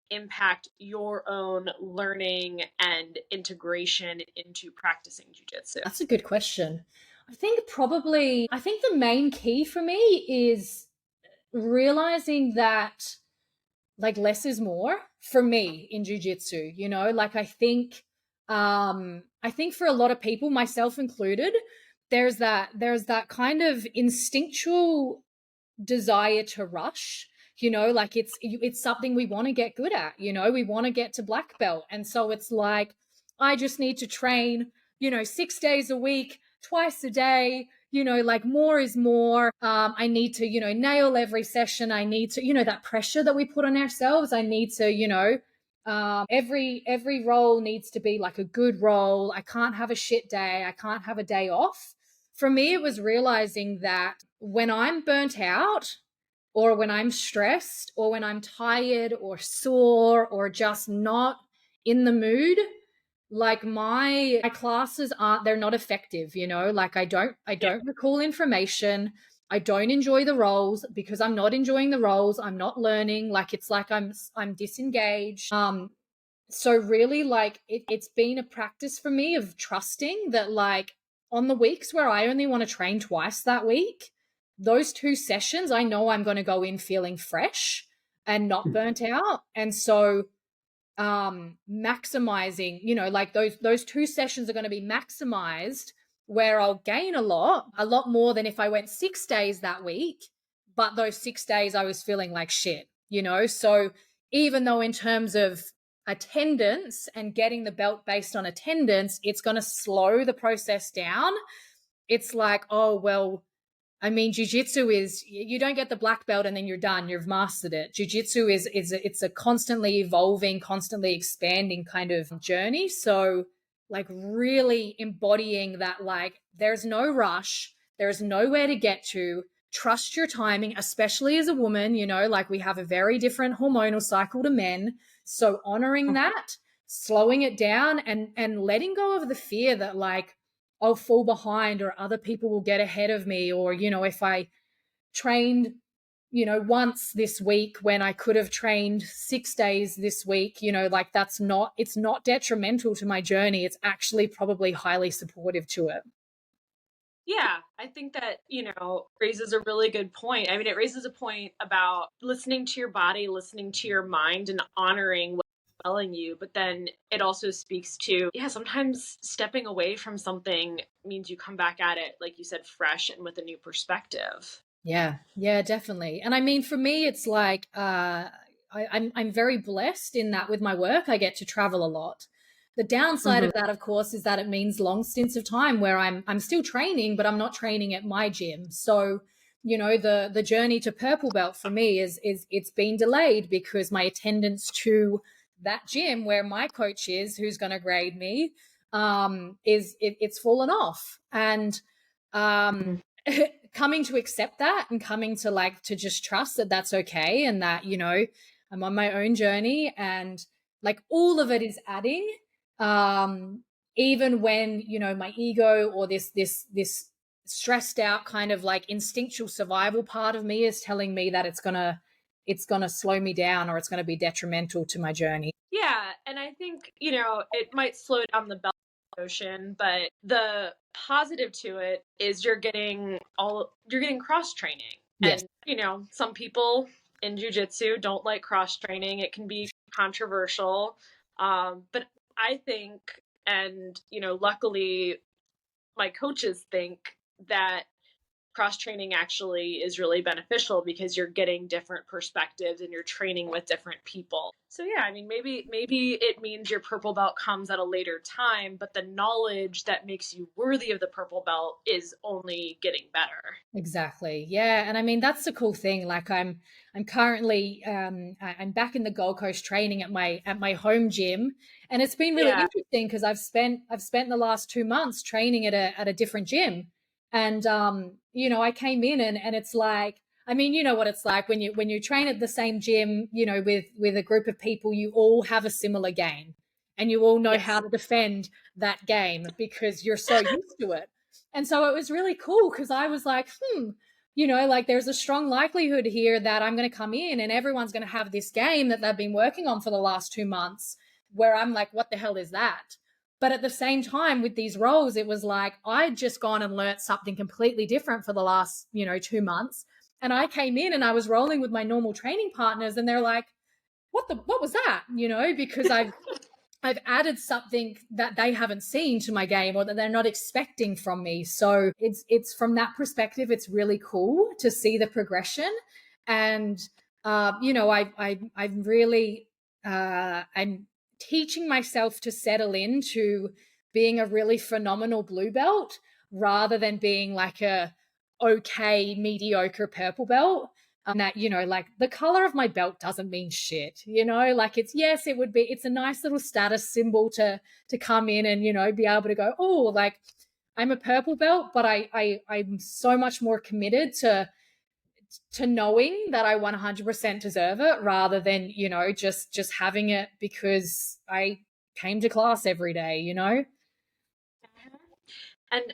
impact your own learning and integration into practicing jiu-jitsu? That's a good question. I think the main key for me is realizing that, like, less is more for me in jiu-jitsu. Like, I think for a lot of people, myself included, there's that kind of instinctual desire to rush. Like, it's something we want to get good at. We want to get to black belt, and so it's like, I just need to train 6 days a week, twice a day. Like, more is more. I need to nail every session. I need to, that pressure that we put on ourselves, I need to Every role needs to be like a good role. I can't have a shit day. I can't have a day off. For me, it was realizing that when I'm burnt out, or when I'm stressed, or when I'm tired or sore or just not in the mood, like my classes aren't, they're not effective, you know, like I don't recall information. I don't enjoy the roles. Because I'm not enjoying the roles, I'm not learning. Like it's like I'm disengaged. So really, like it's been a practice for me of trusting that, like, on the weeks where I only want to train twice that week, those 2 sessions, I know I'm going to go in feeling fresh and not burnt out. And so maximizing, you know, like those 2 sessions are going to be maximized, where I'll gain a lot more than if I went 6 days that week, but those 6 days I was feeling like shit, you know. So even though in terms of attendance and getting the belt based on attendance, it's going to slow the process down, it's like, oh well, I mean, jiu-jitsu is, you don't get the black belt and then you're done. You've mastered it. Jiu-jitsu is it's a constantly evolving, constantly expanding kind of journey. So like really embodying that, like, there's no rush. There's nowhere to get to. Trust your timing, especially as a woman, you know, like we have a very different hormonal cycle to men. So honoring that, slowing it down, and letting go of the fear that, like, I'll fall behind or other people will get ahead of me. Or, you know, if I trained, you know, once this week when I could have trained 6 days this week, you know, like it's not detrimental to my journey. It's actually probably highly supportive to it. Yeah, I think that, raises a really good point. I mean, it raises a point about listening to your body, listening to your mind, and honoring what's telling you. But then it also speaks to, yeah, sometimes stepping away from something means you come back at it, like you said, fresh and with a new perspective. Yeah, definitely. And I mean, for me, it's like I'm very blessed in that with my work, I get to travel a lot. The downside Mm-hmm. of that, of course, is that it means long stints of time where I'm still training, but I'm not training at my gym. So, you know, the journey to purple belt for me is it's been delayed because my attendance to that gym where my coach is, who's going to grade me, it's fallen off. And Mm-hmm. coming to accept that, and coming to, like, to just trust that that's okay, and that, you know, I'm on my own journey, and like all of it is adding, even when, you know, my ego or this stressed out kind of like instinctual survival part of me is telling me that it's gonna slow me down, or it's gonna be detrimental to my journey. Yeah, and I think, it might slow down the belt motion, but the positive to it is you're getting cross training. Yes. And, some people in jiu-jitsu don't like cross training. It can be controversial. But I think, and, luckily my coaches think that cross training actually is really beneficial because you're getting different perspectives and you're training with different people. So yeah, I mean, maybe it means your purple belt comes at a later time, but the knowledge that makes you worthy of the purple belt is only getting better. Exactly. Yeah. And I mean, that's the cool thing. Like I'm currently I'm back in the Gold Coast training at my home gym. And it's been really Yeah. interesting because I've spent the last 2 months training at a different gym. And you know, I came in, and it's like, I mean, you know what it's like when you train at the same gym, you know, with a group of people, you all have a similar game, and you all know how Yes. to defend that game because you're so used to it. And so it was really cool because I was like, you know, like there's a strong likelihood here that I'm going to come in and everyone's going to have this game that they've been working on for the last 2 months, where I'm like, what the hell is that? But at the same time, with these roles, it was like I'd just gone and learnt something completely different for the last, you know, 2 months. And I came in and I was rolling with my normal training partners, and they're like, what was that? You know, because I've added something that they haven't seen to my game, or that they're not expecting from me. So it's from that perspective, it's really cool to see the progression. And you know, I'm really I'm teaching myself to settle into being a really phenomenal blue belt rather than being like a okay mediocre purple belt. That, you know, like the color of my belt doesn't mean shit, you know, like it's a nice little status symbol to come in and, you know, be able to go, oh, like I'm a purple belt, but I'm so much more committed to knowing that I 100% deserve it, rather than, you know, just having it because I came to class every day, you know? And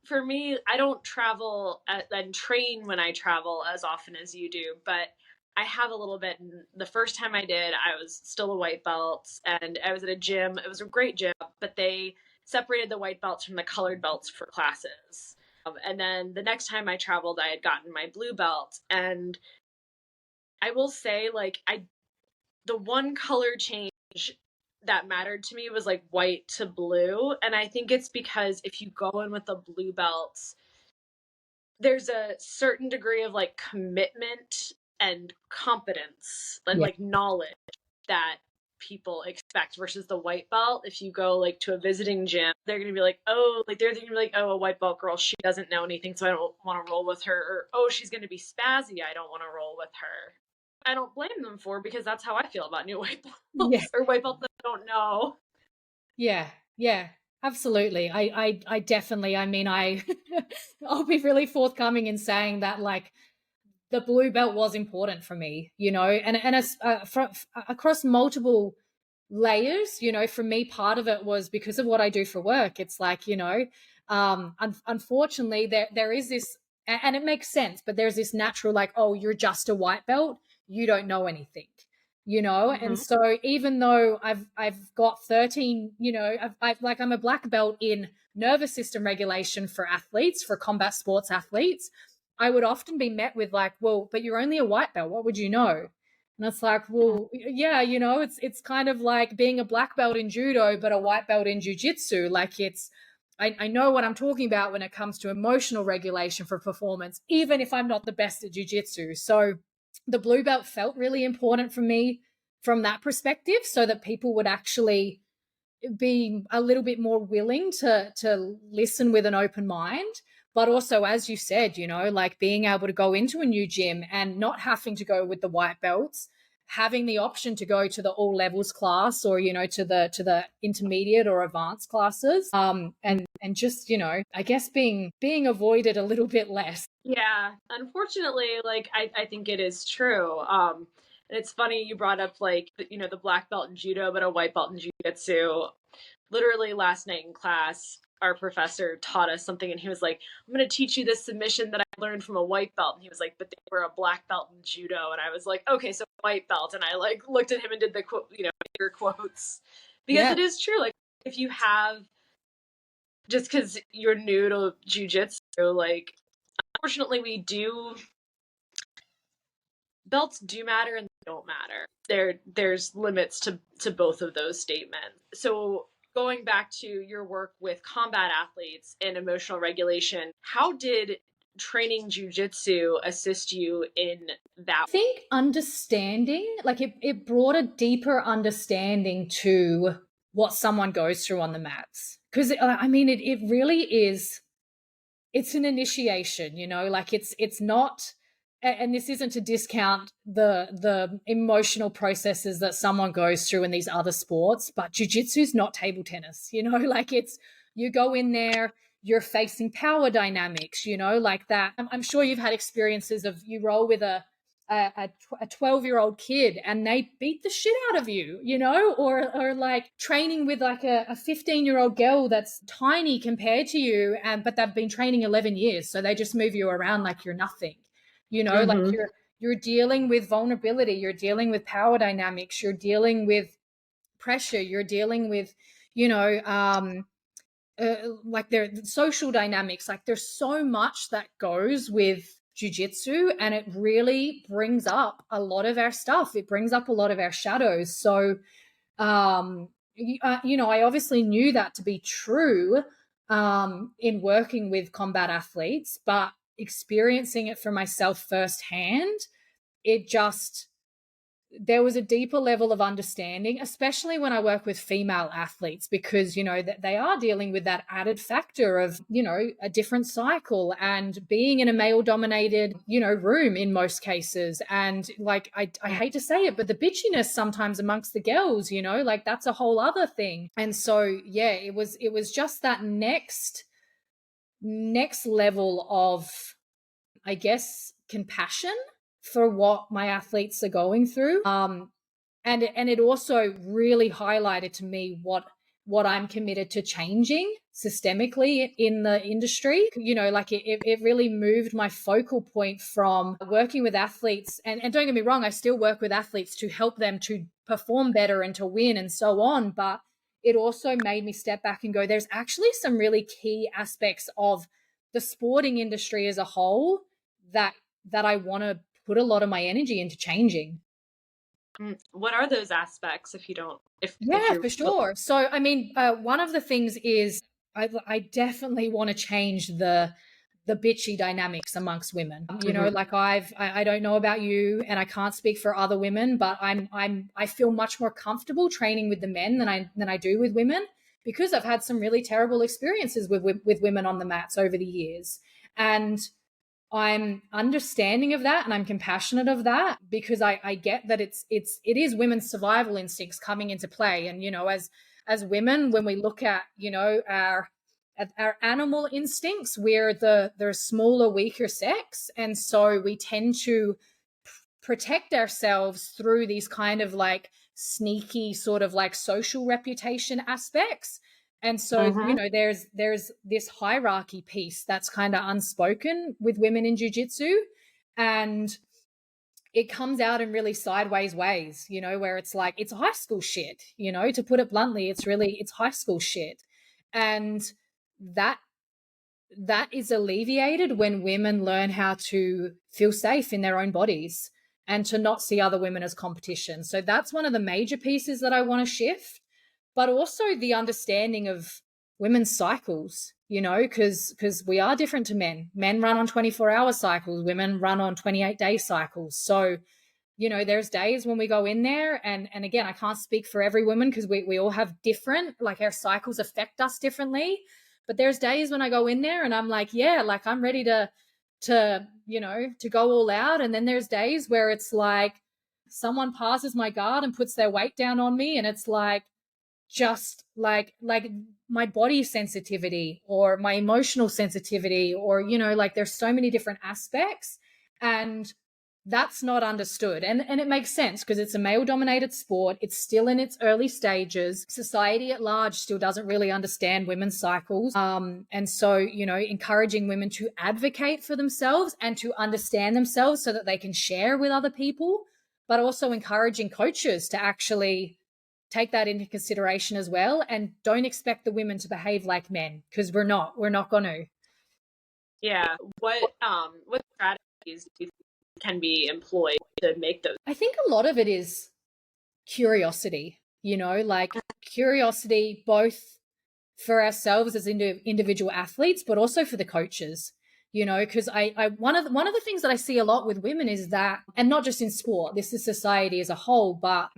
for me, I don't travel and train when I travel as often as you do, but I have a little bit. The first time I did, I was still a white belt and I was at a gym. It was a great gym, but they separated the white belts from the colored belts for classes. And then the next time I traveled, I had gotten my blue belt. And I will say, like, the one color change that mattered to me was like white to blue. And I think it's because if you go in with the blue belts, there's a certain degree of like commitment and competence and Yeah. like knowledge that people expect versus the white belt. If you go like to a visiting gym, they're gonna be like, oh, like they're thinking like, oh, a white belt girl, she doesn't know anything, so I don't want to roll with her. Or oh, she's gonna be spazzy, I don't want to roll with her. I don't blame them for, because that's how I feel about new white Yeah. belts or white belts that I don't know. Yeah. Yeah. Absolutely. I definitely, I mean, I'll be really forthcoming in saying that, like, the blue belt was important for me, you know, and as across multiple layers, you know, for me, part of it was because of what I do for work. It's like, you know, unfortunately, there is this, and it makes sense, but there's this natural, like, oh, you're just a white belt, you don't know anything, you know. And Mm-hmm. so even though I've got 13, you know, I'm a black belt in nervous system regulation for athletes, for combat sports athletes, I would often be met with like, well, but you're only a white belt, what would you know? And it's like, well, yeah, you know, it's kind of like being a black belt in judo, but a white belt in jiu-jitsu. Like I know what I'm talking about when it comes to emotional regulation for performance, even if I'm not the best at jiu-jitsu. So the blue belt felt really important for me from that perspective, so that people would actually be a little bit more willing to listen with an open mind. But also, as you said, you know, like being able to go into a new gym and not having to go with the white belts, having the option to go to the all levels class, or, you know, to the intermediate or advanced classes, and just, you know, I guess being avoided a little bit less. Yeah, unfortunately, like I think it is true. And it's funny you brought up like you know the black belt in judo, but a white belt in jiu-jitsu. Literally last night in class, our professor taught us something, and he was like, "I'm going to teach you this submission that I learned from a white belt." And he was like, "But they were a black belt in judo," and I was like, "Okay, so white belt." And I like looked at him and did the quote, you know, air quotes, because Yeah. it is true. Like if you have just because you're new to jujitsu, like unfortunately we do belts do matter and they don't matter. There's limits to both of those statements. So going back to your work with combat athletes and emotional regulation, how did training jujitsu assist you in that? I think understanding, like it brought a deeper understanding to what someone goes through on the mats. Because I mean, it really is, it's an initiation, you know, like it's not, and this isn't to discount the emotional processes that someone goes through in these other sports, but jiu-jitsu is not table tennis, you know, like it's, you go in there, you're facing power dynamics, you know, like that. I'm sure you've had experiences of you roll with a 12-year-old kid and they beat the shit out of you, you know, or like training with like a 15-year-old girl that's tiny compared to you, and but they've been training 11 years, so they just move you around like you're nothing, you know, like Mm-hmm. you're dealing with vulnerability, you're dealing with power dynamics, you're dealing with pressure, you're dealing with, you know, like their social dynamics, like there's so much that goes with jujitsu, and it really brings up a lot of our stuff, it brings up a lot of our shadows. So you know, I obviously knew that to be true in working with combat athletes, but experiencing it for myself firsthand, it just there was a deeper level of understanding, especially when I work with female athletes, because, that they are dealing with that added factor of, a different cycle and being in a male dominated, room in most cases. And like, I hate to say it, but the bitchiness sometimes amongst the girls, like that's a whole other thing. And so, yeah, it was just that next level of, I guess, compassion for what my athletes are going through. And it also really highlighted to me what I'm committed to changing systemically in the industry. Like it really moved my focal point from working with athletes. And don't get me wrong, I still work with athletes to help them to perform better and to win and so on. But it also made me step back and go, there's actually some really key aspects of the sporting industry as a whole that I want to put a lot of my energy into changing. What are those aspects, if Yeah, you're... for sure. So, I mean, one of the things is I definitely want to change the bitchy dynamics amongst women. Like I don't know about you, and I can't speak for other women, but I feel much more comfortable training with the men than I do with women, because I've had some really terrible experiences with women on the mats over the years. And I'm understanding of that and I'm compassionate of that, because I get that it is women's survival instincts coming into play. And, as women, when we look at, our animal instincts, we're the smaller, weaker sex. And so we tend to protect ourselves through these kind of like sneaky sort of like social reputation aspects. And so, there's this hierarchy piece that's kind of unspoken with women in jiu-jitsu, and it comes out in really sideways ways, where it's like, it's high school shit, to put it bluntly, it's high school shit. And that is alleviated when women learn how to feel safe in their own bodies and to not see other women as competition. So that's one of the major pieces that I want to shift. But also the understanding of women's cycles, because we are different to men. Men run on 24-hour cycles, women run on 28-day cycles. So, there's days when we go in there, and again, I can't speak for every woman because we all have different, like our cycles affect us differently. But there's days when I go in there and I'm like, yeah, like I'm ready to go all out. And then there's days where it's like someone passes my guard and puts their weight down on me, and it's like, just like my body sensitivity or my emotional sensitivity, or like there's so many different aspects, and that's not understood. And it makes sense because it's a male dominated sport. It's still in its early stages. Society at large still doesn't really understand women's cycles. And so, encouraging women to advocate for themselves and to understand themselves so that they can share with other people, but also encouraging coaches to actually take that into consideration as well, and don't expect the women to behave like men, because we're not going to. Yeah. What strategies do you think can be employed to make those? I think a lot of it is curiosity, like curiosity both for ourselves as individual athletes, but also for the coaches, because I one of the things that I see a lot with women is that, and not just in sport, this is society as a whole, but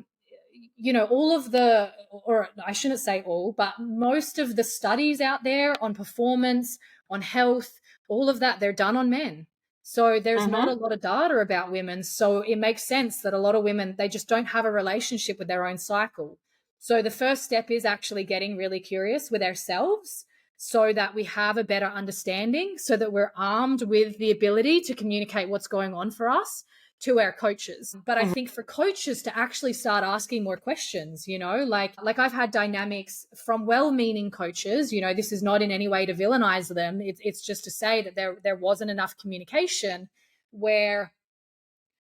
all of the, or I shouldn't say all, but most of the studies out there on performance, on health, all of that, they're done on men. So there's not a lot of data about women. So it makes sense that a lot of women, they just don't have a relationship with their own cycle. So the first step is actually getting really curious with ourselves so that we have a better understanding, so that we're armed with the ability to communicate what's going on for us to our coaches. But I think for coaches to actually start asking more questions, like I've had dynamics from well-meaning coaches, this is not in any way to villainize them. It's just to say that there wasn't enough communication, where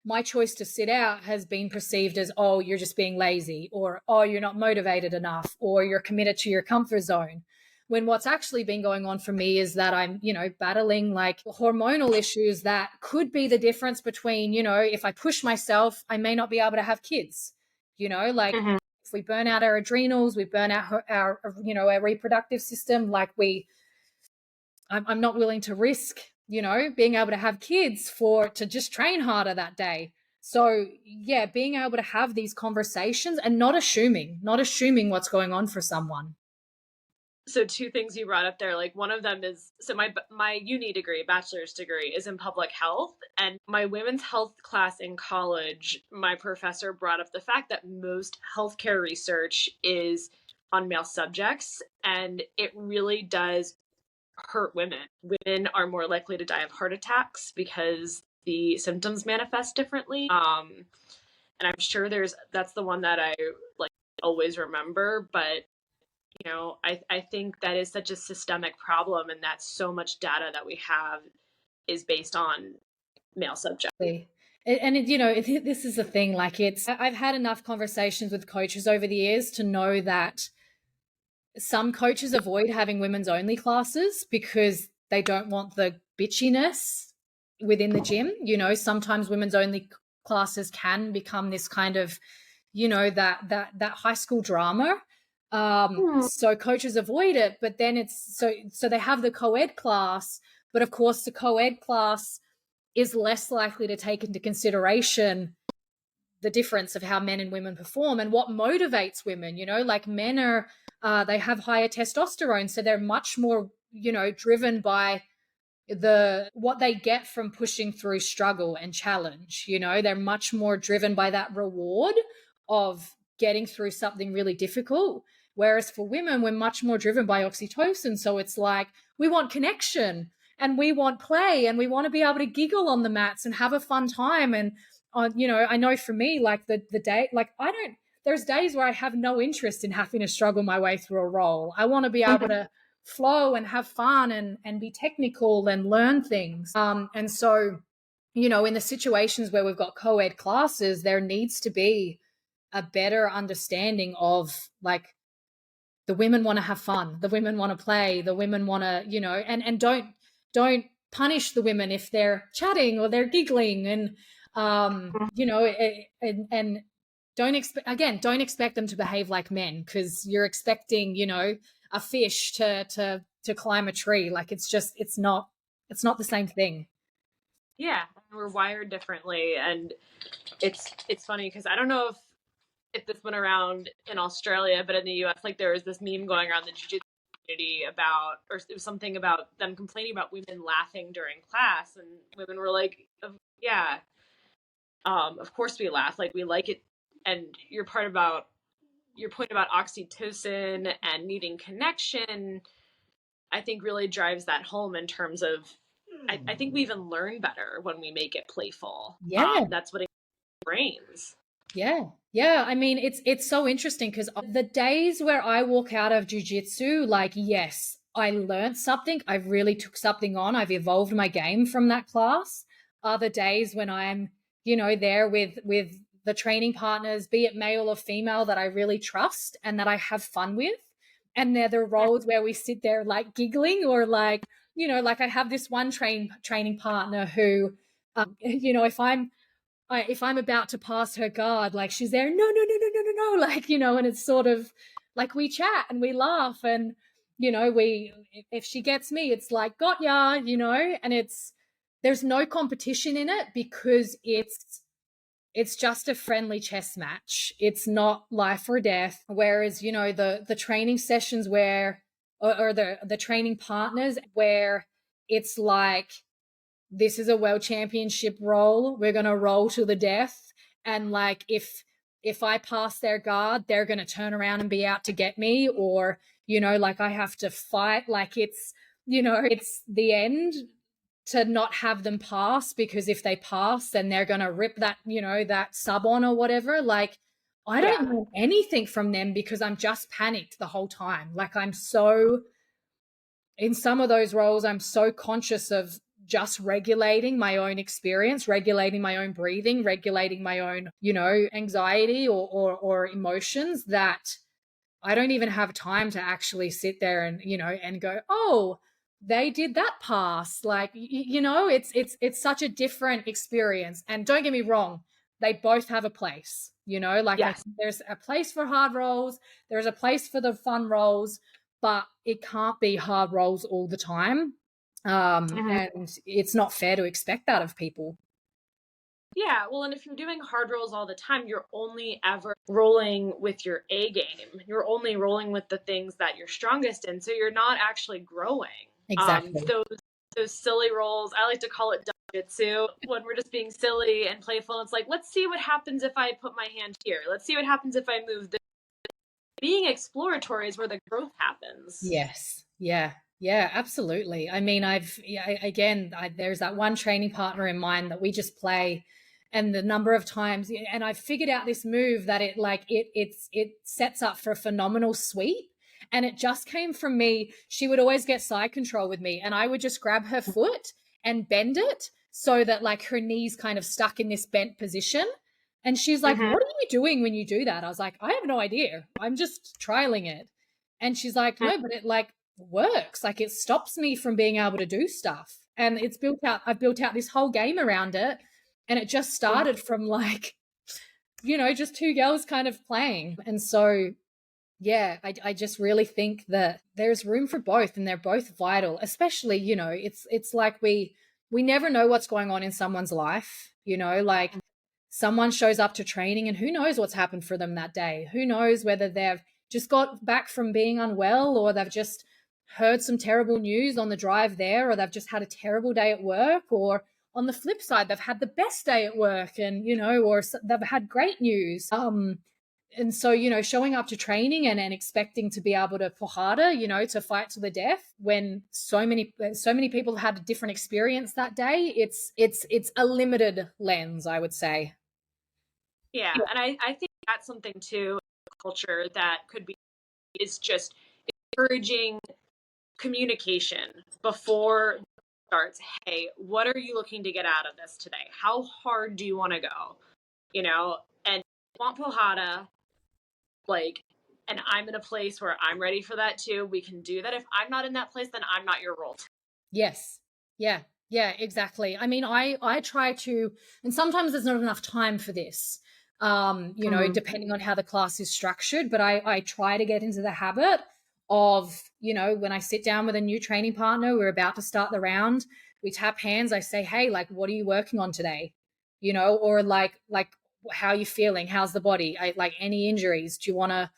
my choice to sit out has been perceived as, oh, you're just being lazy, or, oh, you're not motivated enough, or you're committed to your comfort zone. When what's actually been going on for me is that I'm, battling like hormonal issues that could be the difference between, if I push myself, I may not be able to have kids, if we burn out our adrenals, we burn out our reproductive system, like I'm not willing to risk, being able to have kids to just train harder that day. So yeah, being able to have these conversations and not assuming what's going on for someone. So two things you brought up there, like one of them is, so my uni degree, bachelor's degree, is in public health, and my women's health class in college, my professor brought up the fact that most healthcare research is on male subjects, and it really does hurt women. Women are more likely to die of heart attacks because the symptoms manifest differently. And I'm sure that's the one that I like always remember, but you know, I think that is such a systemic problem, and that so much data that we have is based on male subjects. And you know, this is the thing, like I've had enough conversations with coaches over the years to know that some coaches avoid having women's only classes because they don't want the bitchiness within the gym. You know, sometimes women's only classes can become this kind of, you know, that high school drama. So coaches avoid it, but then it's so they have the co-ed class, but of course the co-ed class is less likely to take into consideration the difference of how men and women perform and what motivates women. You know, like men are they have higher testosterone, so they're much more, you know, driven by what they get from pushing through struggle and challenge. You know, they're much more driven by that reward of getting through something really difficult, whereas for women we're much more driven by oxytocin. So it's like we want connection and we want play and we want to be able to giggle on the mats and have a fun time. And you know, I know for me, like the day, like there's days where I have no interest in having to struggle my way through a role. I want to be able to flow and have fun and be technical and learn things. And so, you know, in the situations where we've got co-ed classes, there needs to be a better understanding of like the women want to have fun, the women want to play, the women want to, you know, and don't punish the women if they're chatting or they're giggling and you know, and don't expect them to behave like men, because you're expecting, you know, a fish to climb a tree. Like it's not the same thing. Yeah, we're wired differently, and it's funny because I don't know if this went around in Australia, but in the US, like there was this meme going around the Jiu Jitsu community about, or it was something about them complaining about women laughing during class, and women were like, yeah, of course we laugh, like we like it. And your point about oxytocin and needing connection, I think really drives that home in terms of, I think we even learn better when we make it playful. Yeah. That's what it brains. Yeah. I mean, it's so interesting because the days where I walk out of jujitsu, like, yes, I learned something. I really took something on. I've evolved my game from that class. Other days when I'm, you know, there with the training partners, be it male or female, that I really trust and that I have fun with. And they're the roles where we sit there like giggling or like, you know, like I have this one training partner who, you know, if I'm about to pass her guard, like she's there, no, like, you know, and it's sort of like we chat and we laugh and, you know, if she gets me, it's like, got ya, you know, and there's no competition in it because it's just a friendly chess match. It's not life or death. Whereas, you know, the training sessions where, or the training partners where it's like, this is a world championship roll. We're going to roll to the death. And like, if I pass their guard, they're going to turn around and be out to get me. Or, you know, like I have to fight. Like it's, you know, it's the end to not have them pass, because if they pass, then they're going to rip that, you know, that sub on or whatever. Like I don't know anything from them because I'm just panicked the whole time. Like in some of those roles, I'm so conscious of just regulating my own experience, regulating my own breathing, regulating my own, you know, anxiety or emotions, that I don't even have time to actually sit there and, you know, and go, oh, they did that pass. Like, you know, it's such a different experience. And don't get me wrong, they both have a place, you know, like Yes. there's a place for hard roles. There's a place for the fun roles, but it can't be hard roles all the time. And it's not fair to expect that of people. Yeah, well, and if you're doing hard rolls all the time, you're only ever rolling with your A game. You're only rolling with the things that you're strongest in, so you're not actually growing. Exactly. Those silly rolls, I like to call it jitsu, when we're just being silly and playful. It's like, let's see what happens if I put my hand here. Let's see what happens if I move this. Being exploratory is where the growth happens. Yes. Yeah. Yeah, absolutely. I mean, there's that one training partner in mind that we just play, and the number of times, and I've figured out this move that it sets up for a phenomenal sweep. And it just came from me. She would always get side control with me, and I would just grab her foot and bend it so that like her knees kind of stuck in this bent position. And she's like, Mm-hmm. "What are you doing when you do that?" I was like, "I have no idea. I'm just trialing it." And she's like, "No, but it like works. Like it stops me from being able to do stuff." And I've built out this whole game around it. And it just started from like, just two girls kind of playing. And so, yeah, I just really think that there's room for both, and they're both vital, especially, it's like we never know what's going on in someone's life, like someone shows up to training and who knows what's happened for them that day. Who knows whether they've just got back from being unwell, or they've just heard some terrible news on the drive there, or they've just had a terrible day at work, or on the flip side, they've had the best day at work, and, or they've had great news. And so, showing up to training and expecting to be able to pull harder, to fight to the death when so many people had a different experience that day, it's a limited lens, I would say. Yeah, and I think that's something too, culture that could be, is just encouraging communication before it starts. Hey, what are you looking to get out of this today? How hard do you want to go? And want Pohada, like, and I'm in a place where I'm ready for that too. We can do that. If I'm not in that place, then I'm not your role. Yes. Yeah. Yeah, exactly. I mean, I try to, and sometimes there's not enough time for this, depending on how the class is structured, but I try to get into the habit of, when I sit down with a new training partner, we're about to start the round, we tap hands, I say, "Hey, like, what are you working on today?" Or like, how are you feeling? How's the body? Like any injuries? Do you want to,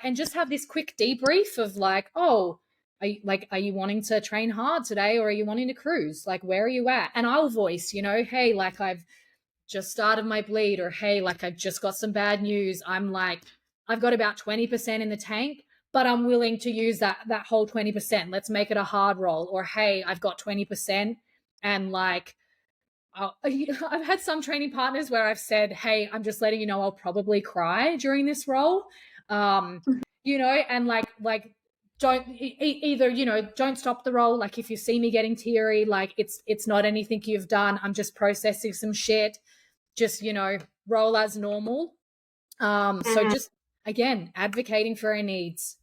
and just have this quick debrief of like, oh, are you wanting to train hard today, or are you wanting to cruise? Like, where are you at? And I'll voice, hey, like I've just started my bleed, or hey, like I've just got some bad news. I'm like, I've got about 20% in the tank, but I'm willing to use that whole 20%. Let's make it a hard roll. Or hey, I've got 20%, and like, I've had some training partners where I've said, "Hey, I'm just letting you know I'll probably cry during this role," and like don't either don't stop the role. Like if you see me getting teary, like it's not anything you've done. I'm just processing some shit. Just roll as normal. So just again advocating for our needs.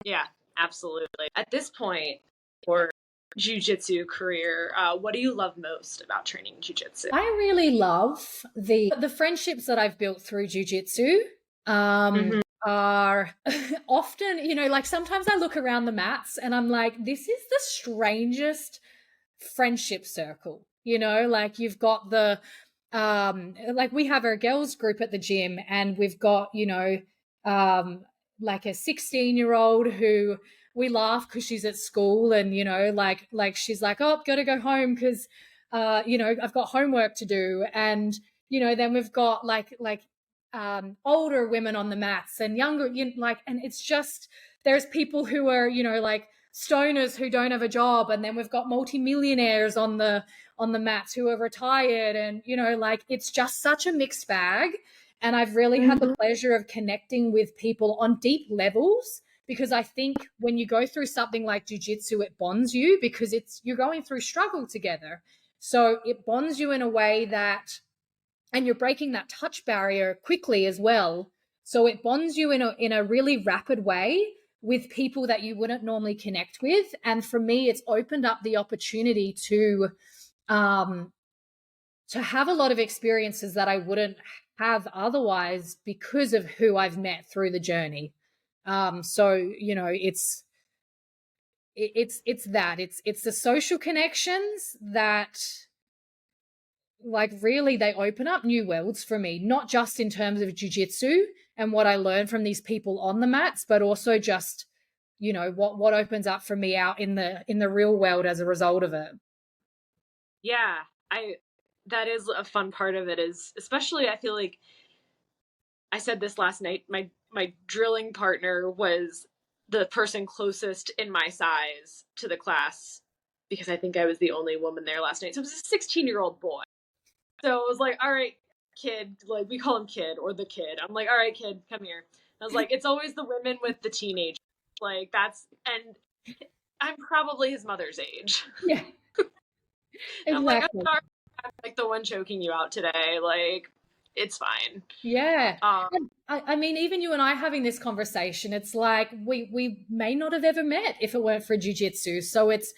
Yeah, absolutely. At this point, for jiu-jitsu career, what do you love most about training jiu-jitsu? I really love the friendships that I've built through jiu-jitsu. Are often, like sometimes I look around the mats and I'm like, this is the strangest friendship circle. Like you've got the like we have our girls group at the gym, and we've got like a 16-year-old who we laugh because she's at school, and like she's like, "Oh, gotta go home because I've got homework to do." And then we've got like older women on the mats and younger, and it's just, there's people who are like stoners who don't have a job, and then we've got multimillionaires on the mats who are retired, and like it's just such a mixed bag. And I've really had the pleasure of connecting with people on deep levels, because I think when you go through something like jiu-jitsu, it bonds you because you're going through struggle together. So it bonds you in a way that, and you're breaking that touch barrier quickly as well. So it bonds you in a really rapid way with people that you wouldn't normally connect with. And for me, it's opened up the opportunity to have a lot of experiences that I wouldn't have otherwise because of who I've met through the journey. So it's the social connections that like really they open up new worlds for me, not just in terms of jiu-jitsu and what I learn from these people on the mats, but also just, you know, what opens up for me out in the real world as a result of it. Yeah, I that is a fun part of it, is especially I feel like I said this last night, my drilling partner was the person closest in my size to the class because I think I was the only woman there last night. So it was a 16-year-old boy. So it was like, all right, kid, like we call him kid or the kid. I'm like, all right, kid, come here. I was like, it's always the women with the teenagers. Like that's, and I'm probably his mother's age. Yeah, I'm like, I'm exactly. sorry, I'm like the one choking you out today. Like, it's fine. Yeah. Um, And I mean, even you and I having this conversation, it's like we may not have ever met if it weren't for jujitsu. So it's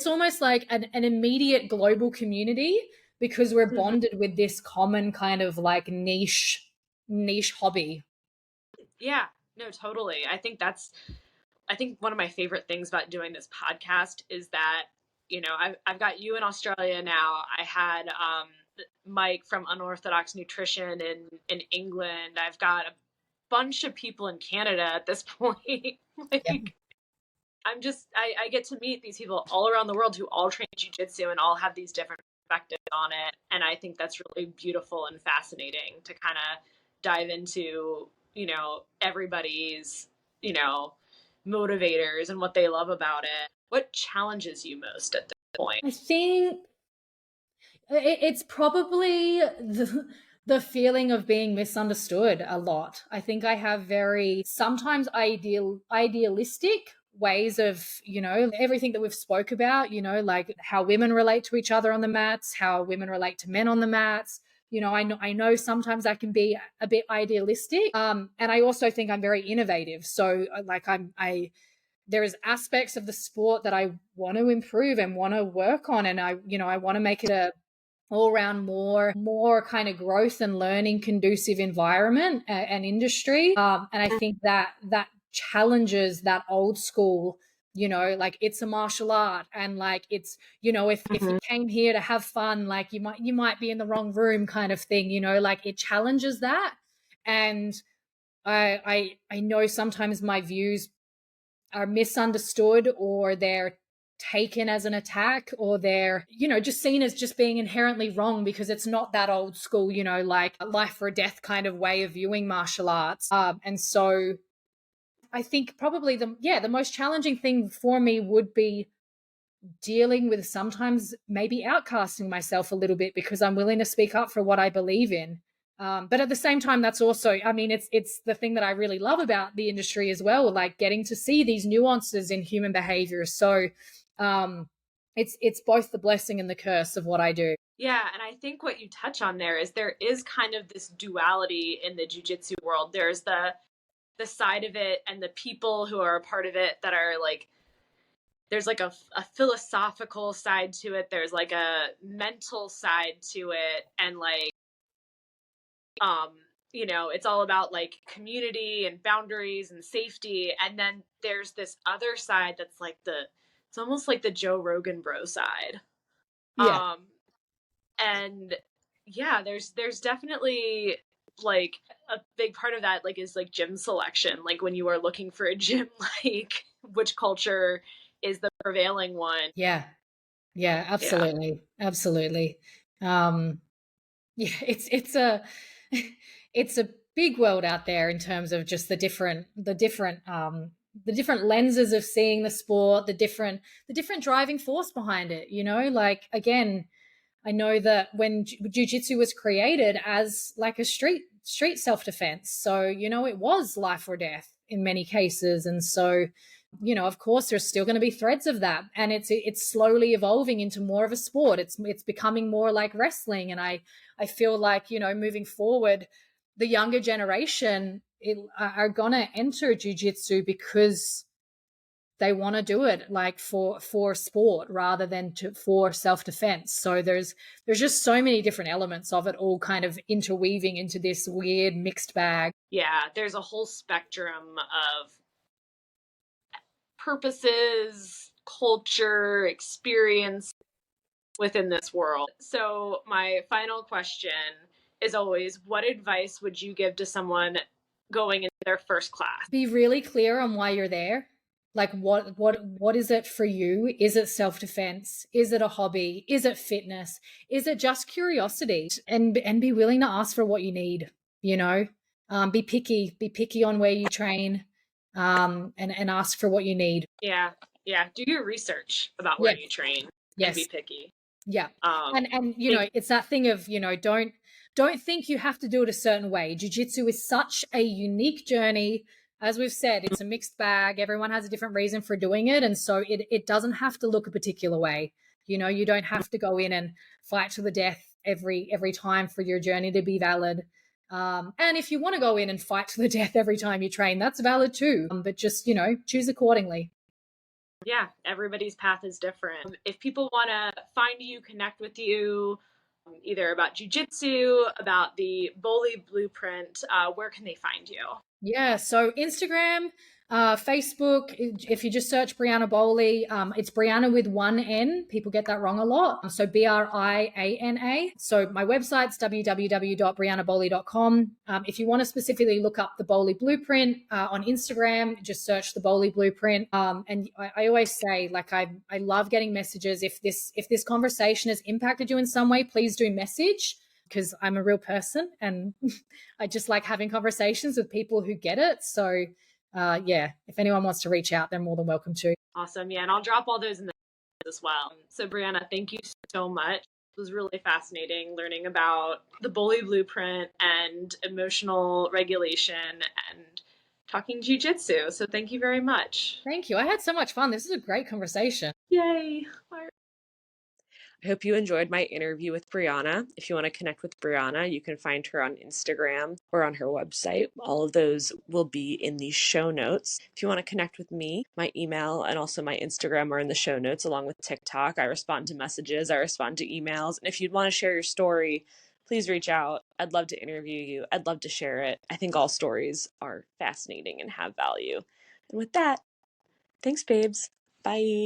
almost like an immediate global community because we're mhm. bonded with this common kind of like niche hobby. Yeah, no, totally. I think one of my favorite things about doing this podcast is that, you know, I've got you in Australia now. I had Mike from Unorthodox Nutrition in England. I've got a bunch of people in Canada at this point. Yeah. Like, I get to meet these people all around the world who all train jujitsu and all have these different perspectives on it. And I think that's really beautiful and fascinating to kind of dive into, you know, everybody's, you know, motivators and what they love about it. What challenges you most at this point? I think it's probably the feeling of being misunderstood a lot. I think I have very sometimes idealistic ways of, you know, everything that we've spoke about, you know, like how women relate to each other on the mats, how women relate to men on the mats. You know, I know sometimes that can be a bit idealistic. And I also think I'm very innovative. So like I there is aspects of the sport that I want to improve and want to work on, and I want to make it a all around more kind of growth and learning conducive environment and industry. And I think that challenges that old school, you know, like it's a martial art and like it's, you know, if you Mm-hmm. came here to have fun, like you might be in the wrong room kind of thing, you know, like it challenges that. And I know sometimes my views are misunderstood or they're taken as an attack or they're, you know, just seen as just being inherently wrong because it's not that old school, you know, like a life or death kind of way of viewing martial arts. And so I think probably the most challenging thing for me would be dealing with sometimes maybe outcasting myself a little bit because I'm willing to speak up for what I believe in. But at the same time, that's also, I mean, it's the thing that I really love about the industry as well, like getting to see these nuances in human behavior. So it's both the blessing and the curse of what I do. Yeah, and I think what you touch on there is kind of this duality in the jujitsu world. There's the side of it and the people who are a part of it that are like there's like a philosophical side to it, there's like a mental side to it, and like um you know, it's all about like community and boundaries and safety, and then there's this other side that's like the it's almost like the Joe Rogan bro side. Yeah. um and yeah, there's definitely like a big part of that like is like gym selection, like when you are looking for a gym, like which culture is the prevailing one. Yeah. Yeah. Yeah. Absolutely. Absolutely. Um, yeah, it's a it's a big world out there in terms of just the different lenses of seeing the sport, the different driving force behind it, you know? Like again, I know that when jiu-jitsu was created as like a street self-defense, so you know it was life or death in many cases, and so you know of course there's still going to be threads of that, and it's slowly evolving into more of a sport. It's becoming more like wrestling, and I feel like, you know, moving forward, the younger generation are going to enter jiu-jitsu because they want to do it like for sport rather than for self-defense. So there's just so many different elements of it all kind of interweaving into this weird mixed bag. Yeah, there's a whole spectrum of purposes, culture, experience. within this world. So my final question is always, what advice would you give to someone going into their first class? Be really clear on why you're there. Like what is it for you? Is it self-defense? Is it a hobby? Is it fitness? Is it just curiosity? And be willing to ask for what you need, you know? Be picky on where you train, and ask for what you need. Yeah. Yeah. Do your research about where you train and be picky. Yeah. And you know, it's that thing of, you know, don't think you have to do it a certain way. Jiu-jitsu is such a unique journey. As we've said, it's a mixed bag. Everyone has a different reason for doing it. And so it doesn't have to look a particular way. You know, you don't have to go in and fight to the death every time for your journey to be valid. And if you want to go in and fight to the death every time you train, that's valid too. But just, you know, choose accordingly. Yeah, everybody's path is different. If people want to find you, connect with you, either about jiu-jitsu, about the Bowley Blueprint, where can they find you? Yeah, so Instagram, Facebook, if you just search Briana Bowley, it's Briana with one N. People get that wrong a lot. So Briana. So my website's www.brianabowley.com. If you want to specifically look up the Bowley Blueprint on Instagram, just search the Bowley Blueprint. And I always say, like, I love getting messages. If this conversation has impacted you in some way, please do message, because I'm a real person and I just like having conversations with people who get it. So yeah, if anyone wants to reach out, they're more than welcome to. Awesome. Yeah, and I'll drop all those in the as well. So Briana, thank you so much. It was really fascinating learning about the Bowley Blueprint and emotional regulation and talking jiu-jitsu. So thank you very much. Thank you. I had so much fun. This is a great conversation. Yay. I hope you enjoyed my interview with Briana. If you want to connect with Briana, you can find her on Instagram or on her website. All of those will be in the show notes. If you want to connect with me, my email and also my Instagram are in the show notes, along with TikTok. I respond to messages, I respond to emails. And if you'd want to share your story, please reach out. I'd love to interview you. I'd love to share it. I think all stories are fascinating and have value. And with that, thanks, babes. Bye.